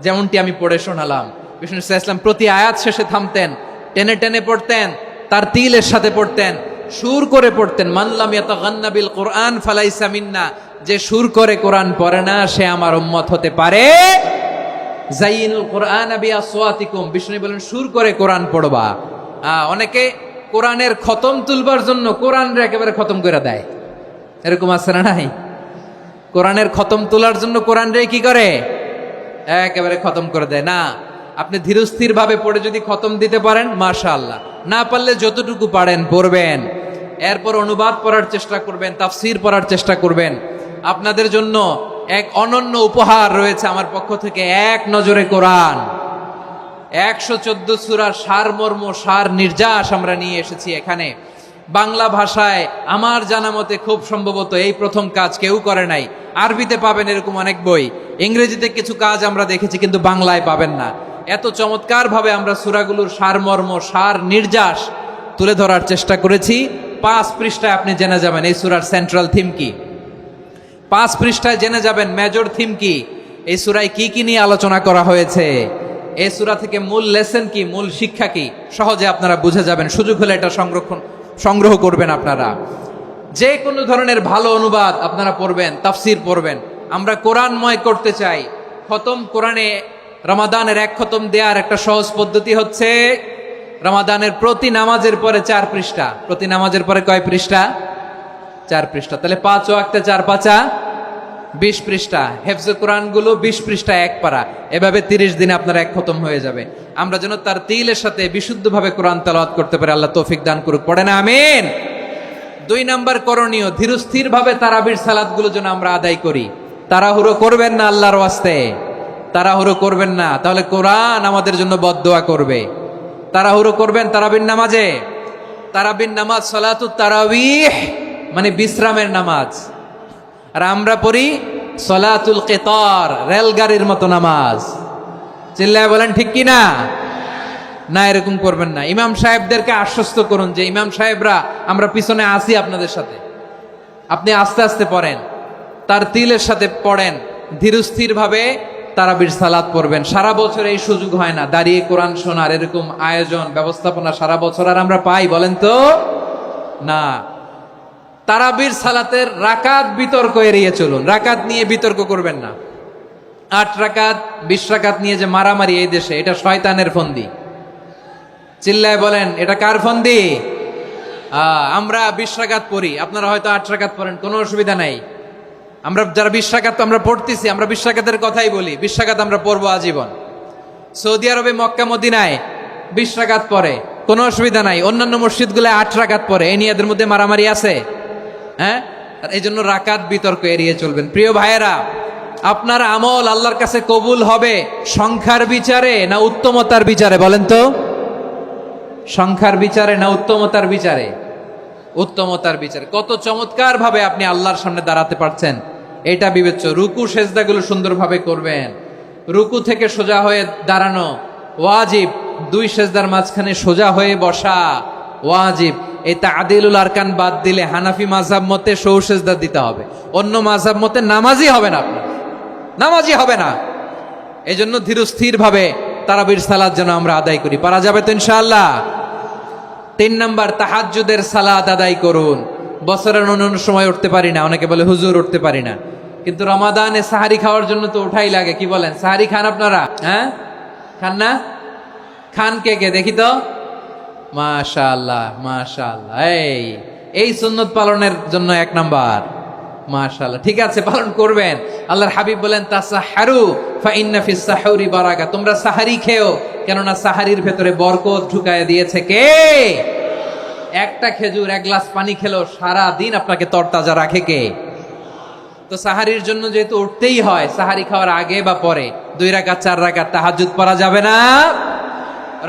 যেমনটি আমি পড়ে শোনালাম। বিষ্ণু ইসলাম প্রতি আয়াত শেষে থামতেন, টেনে টেনে পড়তেন, তার তিলের সাথে পড়তেন, সুর করে পড়তেন। মানলাম ইয়াতাগান্না বিল কোরআন ফালাইসা মিন্না, যে সুর করে কোরআন পড়ে না সে আমার উম্মত হতে পারে। জাইনুল কোরআন বিআসওয়াতিকুম, বিষ্ণু বলেন সুর করে কোরআন পড়বা। অনেকে কোরআনের খতম তুলবার জন্য কোরআনরে একেবারে খতম করে দেয়, এরকম আছে না নাই? কোরআনের খতম তোলার জন্য কোরআনরে কি করে? একেবারে খতম করে দেয়। না, আপনি ধীরস্থির ভাবে পড়ে যদি খতম দিতে পারেন মাশাআল্লাহ, না পারলে যতটুকু পারেন পড়বেন। এরপর অনুবাদ পড়ার চেষ্টা করবেন, তাফসীর পড়ার চেষ্টা করবেন। আপনাদের জন্য এক অনন্য উপহার রয়েছে আমার পক্ষ থেকে, এক নজরে কোরআন। 114 সূরার সারমর্ম, সার নির্যাস আমরা নিয়ে এসেছি এখানে। বাংলা ভাষায় আমার জানা মতে খুব সম্ভবত এই প্রথম কাজ কেউ করে নাই। আরবিতে পাবেন এরকম অনেক বই, ইংরেজিতে কিছু কাজ আমরা দেখেছি, কিন্তু বাংলায় পাবেন না। এত চমৎকার ভাবে আমরা সূরাগুলোর সারমর্ম, সার নির্যাস তুলে ধরার চেষ্টা করেছি। 5 পৃষ্ঠায় আপনি জেনে যাবেন এই সূরার সেন্ট্রাল থিম কি। 5 পৃষ্ঠায় জেনে যাবেন মেজর থিম কি, এই সূরায় কি কি নিয়ে আলোচনা করা হয়েছে, এই সূরা থেকে মূল লেসন কি, মূল শিক্ষা কি, সহজে আপনারা বুঝে যাবেন। সুযোগ হলে এটা সংগ্রহ করবেন। আপনারা যে কোনো ধরনের ভালো অনুবাদ আপনারা পড়বেন, তাফসীর পড়বেন। আমরা কোরআনময় করতে চাই। খতম কোরআনে রমাদানের এক খতম দেওয়ার একটা সহজ পদ্ধতি হচ্ছে রমাদানের প্রতি নামাজের পরে 4 পৃষ্ঠা, প্রতি নামাজের পরে কয় পৃষ্ঠা? 4 পৃষ্ঠা। তাহলে 5 ওয়াক্তে 4 পাঁচা 20 পৃষ্ঠা। হেফজে কোরআন গুলো 20 পৃষ্ঠা এক পারা, এভাবে 30 দিনে আপনার এক খতম হয়ে যাবে। আমরা যেন তার তিলের সাথে বিশুদ্ধভাবে কোরআন তেলাওয়াত করতে পারি, আল্লাহ তৌফিক দান করুক। পড়ে না আমিন। 2 নাম্বার করণীয়, ধীরস্থির ভাবে তারাবির সালাত গুলো যেন আমরা আদায় করি। তাড়াহুড়ো করবেন না আল্লাহর ওয়াস্তে, তাড়াহুড়ো করবেন না, তাহলে কোরআন আমাদের জন্য বদদোয়া করবে। তাড়াহুড়ো করবেন তারাবির নামাজে। তারাবির নামাজ সালাতুত তারাবিহ মানে বিশ্রামের নামাজ, আর আমরা পড়ি সালাতুল কিতার, রেলগাড়ির মতো নামাজ। চিল্লায় বলেন ঠিক কি না? না, এরকম করবেন না। ইমাম সাহেবদেরকে আশ্বস্ত করুন যে ইমাম সাহেবরা আমরা পিছনে আসি আপনাদের সাথে, আপনি আস্তে আস্তে পড়েন, তার তিলের সাথে পড়েন, ধীরস্থির ভাবে তারাবির সালাত পড়বেন। সারা বছর এই সুযোগ হয় না দাঁড়িয়ে কোরআন শোনার, এরকম আয়োজন ব্যবস্থাপনা সারা বছর আর আমরা পাই বলেন তো? না। তারাবির সালাতের রাকাত বিতর্ক এড়িয়ে চলুন, রাকাত নিয়ে বিতর্ক করবেন না। 8 রাকাত 20 রাকাত নিয়ে যে মারামারি এই দেশে, এটা শয়তানের ফন্দি। চিল্লায় বলেন এটা কার ফন্দি? আমরা 20 রাকাত পড়ি, আপনারা হয়তো 8 রাকাত পড়েন, কোনো অসুবিধা নাই। আমরা যারা 20 রাকাত আমরা পড়তেছি, আমরা 20 রাকাতের কথাই বলি, 20 রাকাত আমরা পড়বো আজীবন। সৌদি আরবে মক্কা মদিনায় 20 রাকাত পড়ে, কোনো অসুবিধা নাই। অন্যান্য মসজিদগুলো 8 রাকাত পড়ে, এই নিয়ে এদের মধ্যে মারামারি আছে? হ্যাঁ, এই জন্য রাকাত বিতর্ক এড়িয়ে চলবেন। প্রিয় ভাইয়েরা, আপনার আমল আল্লাহর কাছে কবুল হবে সংখ্যার বিচারে না উত্তমতার বিচারে বলেন তো? সংখ্যার বিচারে না উত্তমতার বিচারে? উত্তমতার বিচারে। কত চমৎকার ভাবে আপনি আল্লাহর সামনে দাঁড়াতে পারছেন এটা বিবেচ্য। রুকু সেজদাগুলো সুন্দরভাবে করবেন, রুকু থেকে সোজা হয়ে দাঁড়ানো ওয়াজিব, 2 সেজদার মাঝখানে সোজা হয়ে বসা ওয়াজিব। এই তাদিলুল আরকান বাদ দিলে হানাফি মাযহাব মতে সৌ সেজদা দিতে হবে, অন্য মাযহাব মতে নামাজই হবে না, আপনার নামাজই হবে না। এই জন্য ধীরস্থির ভাবে তারাবির সালাত যেন আমরা আদায় করি। পারা যাবে তো ইনশাআল্লাহ? 3 নাম্বার, তাহাজ্জুদের সালাত আদায় করুন। বছরের অন্যান্য সময় উঠতে পারি না, অনেকে বলে হুজুর উঠতে পারি না, কিন্তু রমাদানে সাহারি খাওয়ার জন্য তো উঠাই লাগে। কি বলেন, সাহারি খান আপনারা? হ্যাঁ, খান না? খান কে কে দেখি তো? মাশাআল্লাহ মাশাআল্লাহ। এই সুন্নত পালনের জন্য 1 নাম্বার। মাশাআল্লাহ, ঠিক আছে, পালন করবেন। আল্লাহর হাবিব বলেন তাসাহারু ফা ইন্না ফিস সাহুরি বারাকা, তোমরা সাহারি খেও, কেননা সাহারির ভেতরে বরকত ঢুকায় দিয়েছে কে? একটা খেজুর 1 গ্লাস পানি খেলেও সারা দিন আপনাকে তরতাজা রাখে কে? তো সাহারির জন্য যেহেতু উঠতেই হয়, সাহারি খাওয়ার আগে বা পরে 2 রাকাত 4 রাকাত তাহাজ্জুদ পড়া যাবে না?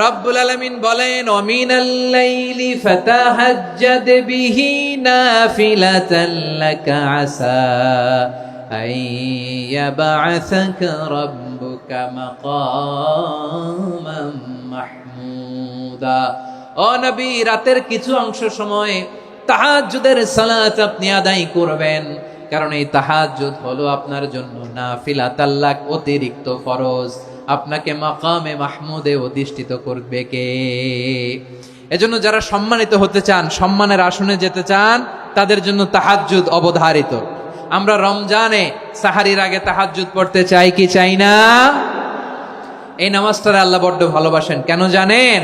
রব্বুল আলামিন বলেন ওয়ামিনাল লাইলি ফাতাহাজ্জাদ বিহি নাফিলাতান লাকা আসা আইয়াবআসাকা রাব্বুকা মাকামান মাহমুদা। ও নবী, রাতের কিছু অংশ সময় তাহাজ্জুদের সালাত আপনি আদায় করবেন, কারণ এই তাহাজ্জুদ হলো আপনার জন্য নাফিলাতাল লাক, অতিরিক্ত ফরজ। আপনাকে মাকামে মাহমুদে অধিষ্ঠিত করবে কে? এজন্য যারা সম্মানিত হতে চান, সম্মানের আসনে যেতে চান, তাদের জন্য তাহাজ্জুদ অবধারিত। আমরা রমজানে সাহারির আগে তাহাজ্জুদ পড়তে চাই কি চাই না? এই নামাজটারে আল্লাহ বড্ড ভালোবাসেন। কেন জানেন?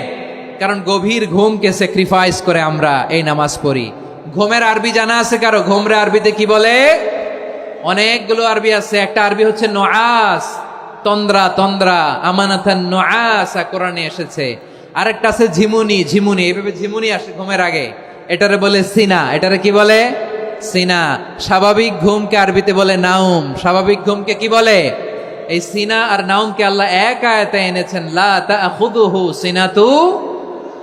কারণ গভীর ঘুমকে স্যাক্রিফাইস করে আমরা এই নামাজ পড়ি। ঘুমের আরবি জানা আছে কারো? ঘুমরে আরবিতে কি বলে? অনেকগুলো আরবি আছে। একটা আরবি হচ্ছে নুআস, তন্দ্রা, তন্দ্রা, আমানাতান নুআসা কোরআনে এসেছে। আরেকটা আছে ঝিমুনি, ঝিমুনি, এভাবে ঝিমুনি আসে ঘুমের আগে, এটারে বলে সিনা। এটারে কি বলে? সিনা। স্বাভাবিক ঘুমকে আরবিতে বলে নাউম। স্বাভাবিক ঘুমকে কি বলে? এই সিনা আর নাউমকে আল্লাহ এক আয়াতে এনেছেন, লা তাখুযুহু সিনাতু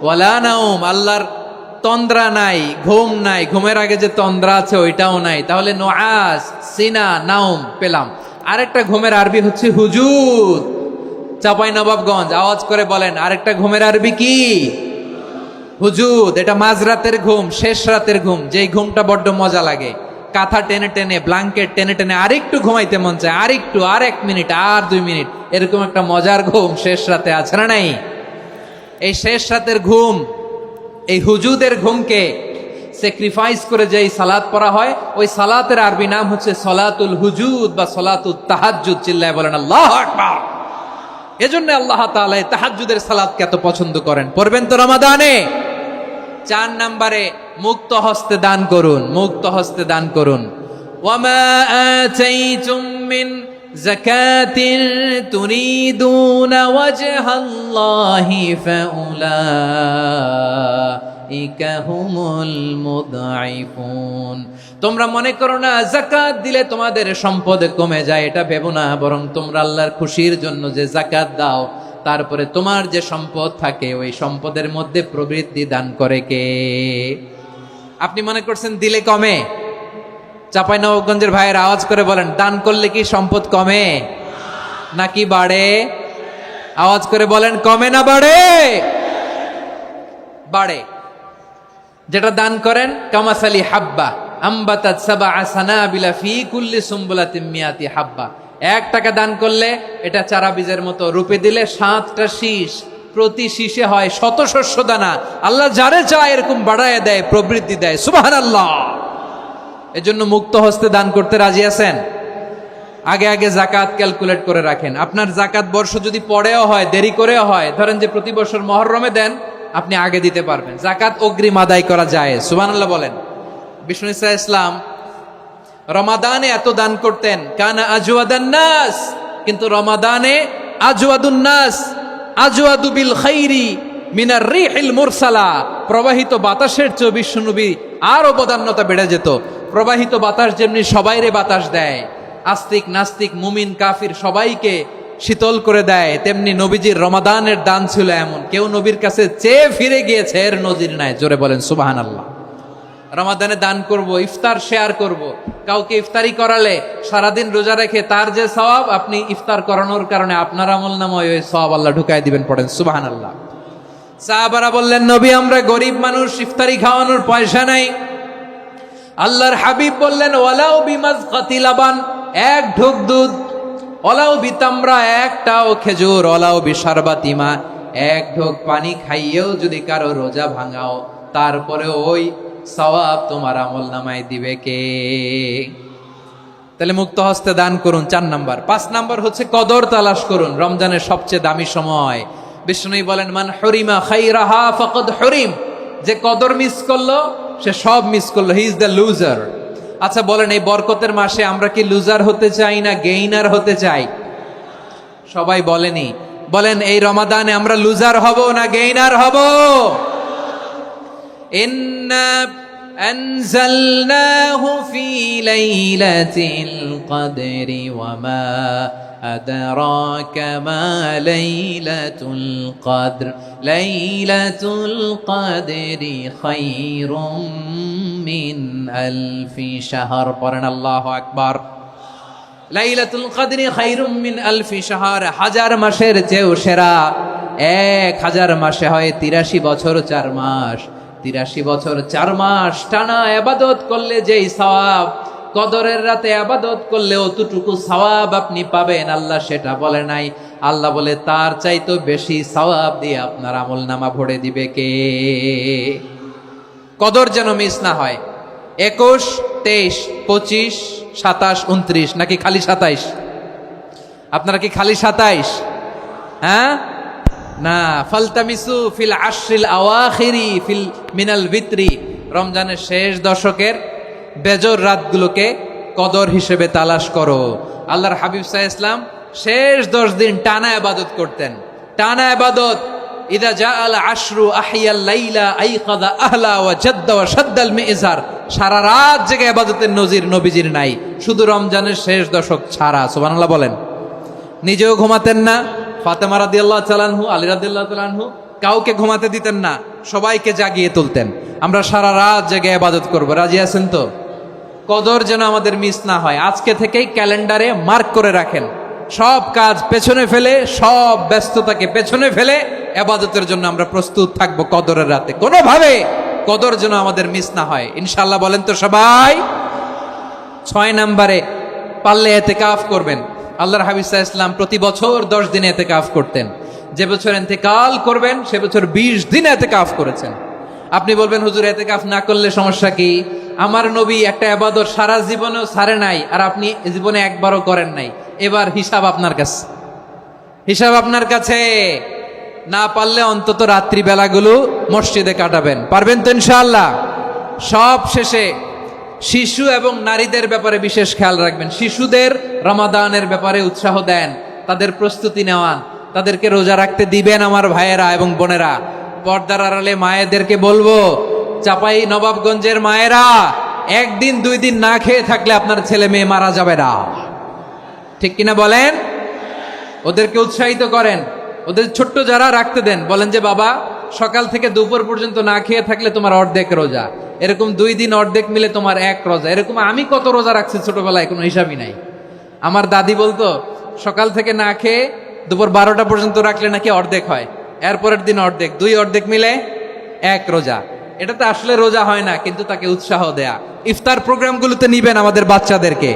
ওয়ালা নাউম। আল্লাহর তন্দ্রা নাই, ঘুম নাই, ঘুমের আগে যে তন্দ্রা আছে ওইটাও নাই। তাহলে নুআস, সিনা, নাউম পেলাম। আরেকটা ঘুমের আরবি হচ্ছে হুজুদ। চাঁপাইনবাবগঞ্জ আওয়াজ করে বলেন, আরেকটা ঘুমের আরবি কি? হুজুদ। এটা মাঝরাতের ঘুম, শেষ রাতের ঘুম, যেই ঘুমটা বড্ড মজা লাগে। কাঁথা টেনে টেনে, ব্ল্যাঙ্কেট টেনে টেনে আরেকটু ঘুমাইতে মন চায়, আরেকটু, আর 1 মিনিট, আর 2 মিনিট, এরকম একটা মজার ঘুম শেষ রাতে আছে না নাই? এই শেষ রাতের ঘুম, এই হুজুদের ঘুমকে স্যাক্রিফাইস করে যেই সালাত পড়া হয়, ওই সালাতের আরবি নাম হচ্ছে সলাতুল হুজুদ বা সলাতুত তাহাজ্জুদ। চিল্লায় বলেন আল্লাহু আকবার। এজন্য আল্লাহ তাআলা তাহাজ্জুদের সালাতকে এত পছন্দ করেন। পড়বেন তো রমাদানে। 4 নম্বরে মুক্ত হস্তে দান করুন, মুক্ত হস্তে দান করুন। ওয়ামা আতাইতুম মিন যাকাতিন তুরিদুনা ওয়াজহাল্লাহি ফাউলাইকা হুমুল মুদঈফুন। তোমরা মনে করো না যাকাত দিলে তোমাদের সম্পদ কমে যায়, এটা ভেবো না, বরং তোমরা আল্লাহর খুশির জন্য যে যাকাত দাও, তারপরে তোমার যে সম্পদ থাকে ওই সম্পদের মধ্যে প্রবৃদ্ধি দান করে কে? আপনি মনে করছেন দিলে কমে? চাঁপাইনবাবগঞ্জের ভাইয়ের আওয়াজ করে বলেন, দান করলে কি সম্পদ কমে নাকি বাড়ে? আওয়াজ করে বলেন, কমে না বাড়ে? বাড়ে। যেটা দান করেন, কামাসালি হাব্বা আম্বাতাত সাবআ সানাবিলা ফি কুল্লি সুম্বুলাতিন মিয়াতি হাব্বা। 1 টাকা দান করলে এটা চারা বীজের মতো, রূপে দিলে 7টা শীষ, প্রতি শীষে হয় 100 শস্য দানা। আল্লাহ যারে চায় এরকম বাড়ায় দেয়, প্রবৃদ্ধি দেয়। সুবহানাল্লাহ। এজন্য মুক্ত হস্তে দান করতে রাজি আছেন? আগে আগে যাকাত ক্যালকুলেট করে রাখেন। আপনার যাকাত বর্ষ যদি পরেও হয়, দেরি করেও হয়, ধরেন যে প্রতি বছর মুহররমে দেন, আপনি আগে দিতে পারবেন। যাকাত অগ্রিম আদায় করা যায়। সুবহানাল্লাহ বলেন। বিষ্ণু ইসা ইসলাম রমাদানে এত দান করতেন, কানা আজওয়াদান নাস, কিন্তু রমাদানে আজওয়াদুন নাস আজওয়াদু বিল খাইরি মিনার রিহিল মুরসালা। প্রবাহিত বাতাসের চেয়ে বিশ্বনবী আর অবদান্যতা বেড়ে যেত। প্রবাহিত বাতাস যেমনি সবাইরে বাতাস দেয়, আস্তিক নাস্তিক মুমিন কাফির সবাইকে শীতল করে দেয়, তেমনি নবীজির রমাদানের দান ছিল এমন, কেউ নবীর কাছে চেয়ে ফিরে গিয়েছে এর নজির নাই। জোরে বলেন সুবহানাল্লাহ। রমাদানে দান করব, ইফতার শেয়ার করব। কাউকে ইফতারি করালে সারাদিন রোজা রেখে তার যে সওয়াব, আপনি ইফতার করানোর কারণে আপনার আমলনামায় ওই সওয়াব আল্লাহ ঢুকায় দিবেন। পড়েন সুবহানাল্লাহ। সাহাবারা বললেন, নবী আমরা গরিব মানুষ, ইফতারি খাওয়ানোর পয়সা নাই। আল্লাহর হাবিব বললেন, ওয়ালাউ বিমাজকাতি লাবান, 1 ঢোক দুধ, ওয়ালাউ বিতামরা, 1টাও খেজুর, ওয়ালাউ বিশারবাতিমা, 1 ঢোক পানি খাইয়েও যদি কারো রোজা ভাঙাও, তারপরে ওই সওয়াব তোমার আমলনামায় দিবে কে? তাহলে মুক্ত হস্তে দান করুন, 4 নাম্বার। 5 নাম্বার হচ্ছে কদর তালাশ করুন। রমজানের সবচেয়ে দামি সময়। বিষ্ণু বলেন, মান হুরিমা খাইরাহা ফাকাদ হুরিম, যে কদর মিস করলো সে সব মিস করলো, হি ইজ দ্য লুজার। আচ্ছা বলেন, এই বরকতের মাসে আমরা কি লুজার হতে চাই না গেইনার হতে চাই? সবাই বলেনি। বলেন, এই রমাদানে আমরা লুজার হব না গেইনার হব? ইন্না আনজালনাহু ফি লাইলাতিল কদরি ওয়া মা আদরাকা মা লাইলাতুল কদর লাইলাতুল কদরি খায়রুম মিন আলফি শাহর। পড়েন আল্লাহু আকবার। লাইলাতুল কদরি খায়রুম মিন আলফি শাহর, 1000 মাসের চেয়েও সেরা। 1000 মাসে হয় 83 বছর 4 মাস। 83 বছর 4 মাস টানা ইবাদত করলে যেই সওয়াব, কদরের রাতে ইবাদত করলে অতটুকু সওয়াব আপনি পাবেন, আল্লাহ সেটা বলে নাই। আল্লাহ বলে তার চাইতে বেশি সওয়াব দিয়ে আপনার আমলনামা ভরে দিবে কে? কদর যেন মিস না হয়। 21, 23, 25, 27, 29 নাকি খালি 27? আপনারা কি খালি 27? হ্যাঁ না, ফালতামিসু ফিল আশরিল আওয়াখিরি ফিল মিনাল ভিতরি। রমজানের শেষ দশকের বেজর রাতগুলোকে কদর হিসেবে তালাশ করো। আল্লাহর হাবিব সাল্লাল্লাহু আলাইহি ওয়াসাল্লাম শেষ 10 দিন টানা ইবাদত করতেন, টানা ইবাদত। ইদা জাআল আশরু আহিয়াল লাইলা আইকাদা আহলা ওয়া জাদ্দা ওয়া শাদ্দাল মিজার। সারা রাত জেগে ইবাদতের নজির নবীজির নাই, শুধু রমজানের শেষ দশক ছাড়া। সুবহানাল্লাহ বলেন। নিজেও ঘুমাতেন না। ফাতেমা রাদিয়াল্লাহু তাআলা আনহু, আলী রাদিয়াল্লাহু তাআলা আনহু কাউকে ঘুমাতে দিতেন না, সবাইকে জাগিয়ে তুলতেন। আমরা সারা রাত জেগে ইবাদত করব। রাজি আছেন তো? কদর যেন আমাদের মিস না হয়। আজকে থেকেই ক্যালেন্ডারে মার্ক করে রাখেন। সব কাজ পেছনে ফেলে, সব ব্যস্ততাকে পেছনে ফেলে ইবাদতের জন্য আমরা প্রস্তুত থাকবো কদরের রাতে। কোনোভাবে কদর যেন আমাদের মিস না হয়, ইনশাআল্লাহ। বলেন তো সবাই। 6 নম্বরে পারলে ইতিকাফ করবেন। আল্লাহর হাবিব সাল্লাল্লাহু আলাইহি ওয়াসাল্লাম প্রতি বছর 10 দিন ইতিকাফ করতেন। যে বছর ইন্তেকাল করবেন সে বছর 20 দিন ইতিকাফ করেছেন। আপনি বলবেন, হুজুর ইতিকাফ না করলে সমস্যা কি? আমার নবী একটা ইবাদত সারা জীবনেও ছাড়ে নাই, আর আপনি জীবনে একবারও করেন নাই। এবার হিসাব আপনার কাছে। হিসাব আপনার কাছে। না পারলে অন্তত রাত্রি বেলাগুলো মসজিদে কাটাবেন, পারবেন তো ইনশাআল্লাহ। সব শেষে শিশু এবং নারীদের ব্যাপারে বিশেষ খেয়াল রাখবেন। শিশুদের রমাদানের ব্যাপারে উৎসাহ দেন, তাদের প্রস্তুতি নেওয়ান, তাদেরকে রোজা রাখতে দিবেন আমার ভাইয়েরা এবং বোনেরা। পর্দার আড়ালে মায়েদেরকে বলবো, চাপাই নবাবগঞ্জের মায়েরা, একদিন 2 দিন না খেয়ে থাকলে আপনার ছেলে মেয়ে মারা যাবে না, ঠিক কিনা বলেন? ওদেরকে উৎসাহিত করেন, ওদের ছোট্ট যারা রাখতে দেন, বলেন যে বাবা সকাল থেকে দুপুর পর্যন্ত না খেয়ে থাকলে তোমার অর্ধেক রোজা, এরকম 2 দিন অর্ধেক মিলে তোমার 1 রোজা। এরকম আমি কত রোজা রাখছি ছোটবেলায় কোনো হিসাবই নাই। আমার দাদি বলতো সকাল থেকে না খেয়ে দুপুর 12টা পর্যন্ত রাখলে নাকি অর্ধেক হয়, এরপরের দিন অর্ধেক, 2 অর্ধেক মিলে 1 রোজা। এটা তো আসলে রোজা হয় না, কিন্তু তাকে উৎসাহ দেয়া। ইফতার প্রোগ্রামগুলোতে নিবেন আমাদের বাচ্চাদেরকে,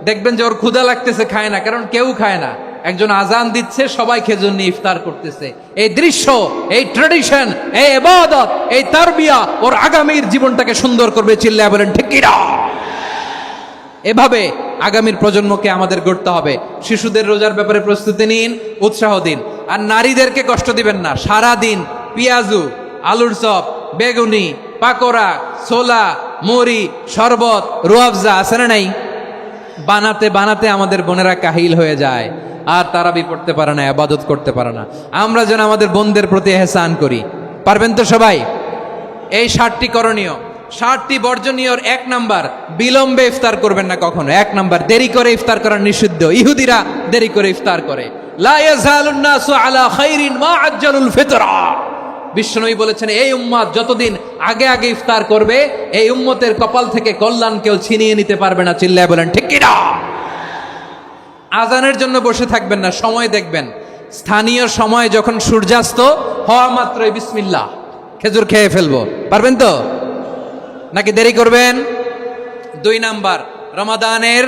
দেখবেন যে ওর ক্ষুধা লাগতেছে, খায় না, কারণ কেউ খায় না। একজন আজান দিচ্ছে, সবাই খেজুর নিয়ে ইফতার করতেছে। এই দৃশ্য, এই ট্রেডিশন, এই ইবাদত, এই তারবিয়া ওর আগামীর জীবনটাকে সুন্দর করবে। চিল্লায় বলেন ঠিক কি না? এভাবে আগামীর প্রজন্মকে আমাদের গড়তে হবে। শিশুদের রোজার ব্যাপারে প্রস্তুতি নিন, উৎসাহ দিন। আর নারীদেরকে কষ্ট দিবেন না। সারা দিন পেঁয়াজু, আলুর চপ, বেগুনি, পাকোড়া, ছোলা, মুড়ি, শরবত, রুয়াবজা আছে না নাই, বানাতে বানাতে আমাদের বোনেরা কাহিল হয়ে যায়, আর তারাবি পড়তে পারে না, ইবাদত করতে পারে না। আমরা যেন আমাদের বোনদের প্রতি এহসান করি। পারবেন তো সবাই? এই 7টি করণীয়, 7টি বর্জনীয়র 1 নাম্বার, বিলম্বে ইফতার করবেন না কখনো। 1 নাম্বার, দেরি করে ইফতার করা নিষিদ্ধ। ইহুদিরা দেরি করে ইফতার করে। লা ইয়াজালুন নাসু আলা খাইরিন মা আজ্জালুল ফিতরা। বিশ্বনবী বলেছেন, এই উম্মত যতদিন আগে আগে ইফতার করবে, এই উম্মতের কপাল থেকে কল্যাণ কেউ ছিনিয়ে নিতে পারবে না। চিল্লায় বলেন ঠিক কি না? আজানের জন্য বসে থাকবেন না, সময় দেখবেন। স্থানীয় সময় যখন সূর্যাস্ত হওয়া মাত্রই বিসমিল্লাহ, খেজুর খেয়ে ফেলবো। পারবেন তো নাকি দেরি করবেন? 2 নাম্বার, রমাদানের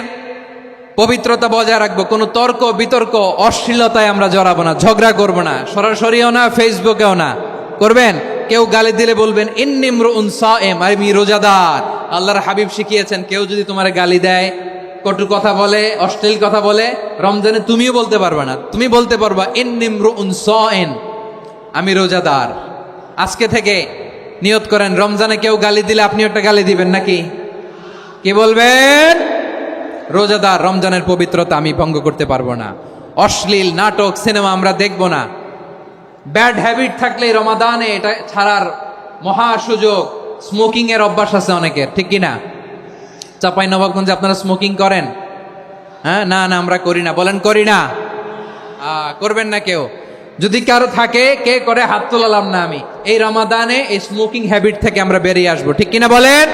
পবিত্রতা বজায় রাখবো। কোনো তর্ক বিতর্ক অশ্লীলতায় আমরা জড়াবো না, ঝগড়া করবো না, সরাসরিও না, ফেসবুকেও না। করবেন? কেউ গালি দিলে বলবেন ইন্নিমরুউন সায়েম, আমি রোজাদার। আল্লাহর হাবিব শিখিয়েছেন, কেউ যদি তোমার গালি দেয়, কটু কথা বলে, অশ্লীল কথা বলে, রমজানে তুমিও বলতে পারবে না। তুমি বলতে পারবা ইন্নিমরুউন সায়েম, আমি রোজাদার। আজকে থেকে নিয়ত করেন, রমজানে কেউ গালি দিলে আপনি একটা গালি দিবেন নাকি? কি বলবেন? রোজাদার, রমজানের পবিত্রতা আমি ভঙ্গ করতে পারবো না। অশ্লীল নাটক, সিনেমা আমরা দেখবো না। ব্যাড হ্যাবিট থাকলে রমাদানে এটা ছাড়ার মহা সুযোগ। স্মোকিং এর অভ্যাস আছে অনেকের, ঠিক কিনা? চাপাই নবাবগঞ্জে আপনারা স্মোকিং করেন? হ্যাঁ, না না আমরা করি না। বলেন করি না। করবেন না কেউ। যদি কারো থাকে, কে করে হাত তোলালাম না আমি। এই রমাদানে এই স্মোকিং হ্যাবিট থেকে আমরা বেরিয়ে আসবো, ঠিক কিনা বলেন?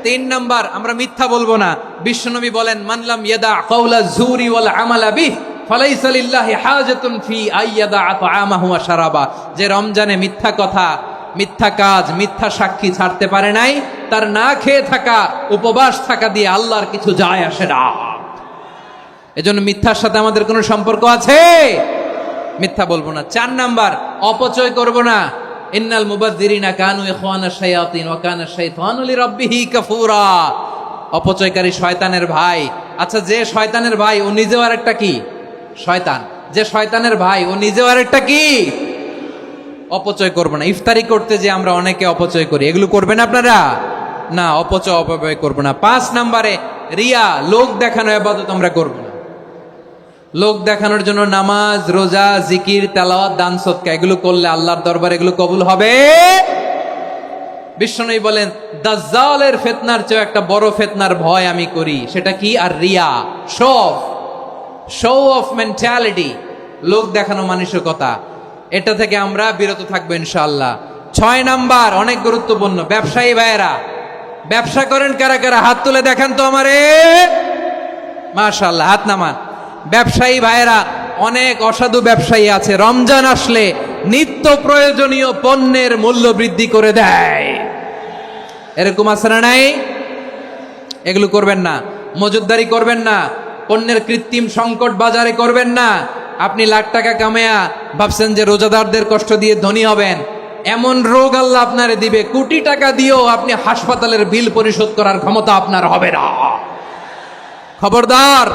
3 নাম্বার, আমরা মিথ্যা বলবো না। বিশ্বনবী বলেন, মানলাম ইয়াদা কাওলা যুরি ওয়াল আমালা বিহ ফালাইসা লিল্লাহি হাজাতুন ফি আইয়াদা তাআমাহু ওয়া শারাবা। যে রমজানে মিথ্যা কথা, মিথ্যা কাজ, মিথ্যা সাক্ষী ছাড়তে পারে নাই, তার না খেয়ে থাকা, উপবাস থাকা দিয়ে আল্লাহর কিছু যায় আসে না। এজন্য মিথ্যার সাথে আমাদের কোনো সম্পর্ক আছে? মিথ্যা বলবো না। 4 নাম্বার, অপচয় করব না। ইন্নাল মুবাযযিরিনা কানু ইখওয়ানাশ শায়াতিন ওয়া কানা শাইতানু লিরাব্বিহি কাফুরা। অপচয়কারী শয়তানের ভাই। আচ্ছা, যে শয়তানের ভাই ও নিজেও আরেকটা কি? শয়তান। যে শয়তানের ভাই ও নিজেও আরেকটা কি? অপচয় করব না। ইফতারি করতে যে আমরা অনেকে অপচয় করি, এগুলো করবেন আপনারা? না, অপব্যয় করব না। 5 নাম্বারে, রিয়া, লোক দেখানো ইবাদত আমরা করব না। লোক দেখানোর জন্য নামাজ, রোজা, জিকির, তেলাওয়াত, দান, সদকা এগুলো করলে আল্লাহর দরবারে এগুলো কবুল হবে? বিশ্বনবী বলেন, দাজ্জালের ফিতনার চেয়ে একটা বড় ফিতনার ভয় আমি করি, সেটা কি? আর রিয়া, শো অফ মেন্টালিটি, লোক দেখানো মানসিকতা। এটা থেকে আমরা বিরত থাকবো ইনশাআল্লাহ। 6 নাম্বার, অনেক গুরুত্বপূর্ণ। ব্যবসায়ী ভাইয়েরা, ব্যবসা করেন কারা কারা? হাত তুলে দেখান তো আমারে। মাশাআল্লাহ, হাত নামান। ব্যবসায়ী ভাইয়েরা, অনেক অসাধু ব্যবসায়ী আছে, রমজান আসলে নিত্য প্রয়োজনীয় পণ্যের মূল্য বৃদ্ধি করে দেয়। এরকম আছে না নাই? এগুলো করবেন না। মজুদদারি করবেন না। পণ্যের কৃত্রিম সংকট বাজারে করবেন না। আপনি লাখ টাকা কামায়া ভাবছেন যে রোজাদারদের কষ্ট দিয়ে ধনী হবেন। এমন রোগ আল্লাহ আপনারে দিবে, কোটি টাকা দিয়েও আপনি হাসপাতালের বিল পরিশোধ করার ক্ষমতা আপনার হবে না। খবরদার,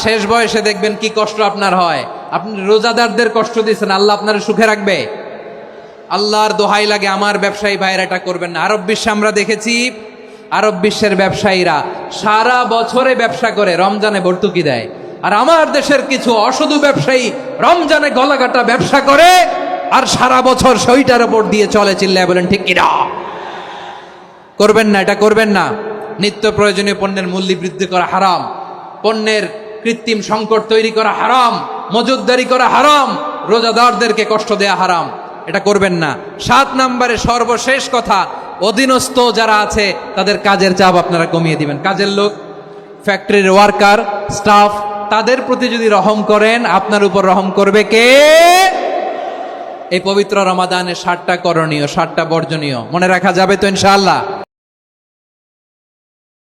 শেষ বয়সে দেখবেন কি কষ্ট আপনার হয়। আপনি রোজাদারদের কষ্ট দিয়েছেন, আল্লাহ আপনার সুখে রাখবে? আল্লাহর দোহাই লাগে, আমার ব্যবসায়ী ভাইয়েরা এটা করবেন না। আরব বিশ্বে আমরা দেখেছি, আরব বিশ্বের ব্যবসায়ীরা সারা বছরে ব্যবসা করে, রমজানে ভর্তুকি দেয়। আর আমার দেশের কিছু অসাধু ব্যবসায়ী রমজানে গলাকাটা ব্যবসা করে আর সারা বছর সইটার উপর দিয়ে চলে। চিল্লায় বলেন ঠিক কিনা? করবেন না, এটা করবেন না। নিত্য প্রয়োজনীয় পণ্যের মূল্য বৃদ্ধি করা হারাম, পণ্যের কৃত্রিম সংকট তৈরি করা হারাম, মজুতদারি করা হারাম, রোজাদারদেরকে কষ্ট দেয়া হারাম, এটা করবেন না। 7 নম্বরে সর্বশেষ কথা, অধীনস্থ যারা আছে তাদের কাজের চাপ আপনারা কমিয়ে দিবেন। কাজের লোক, ফ্যাক্টরির ওয়ার্কার, স্টাফ, তাদের প্রতি যদি রহম করেন, আপনার উপর রহম করবে কে? এই পবিত্র রমাদানে 7টা করণীয়, 7টা বর্জনীয় মনে রাখা যাবে তো ইনশাআল্লাহ?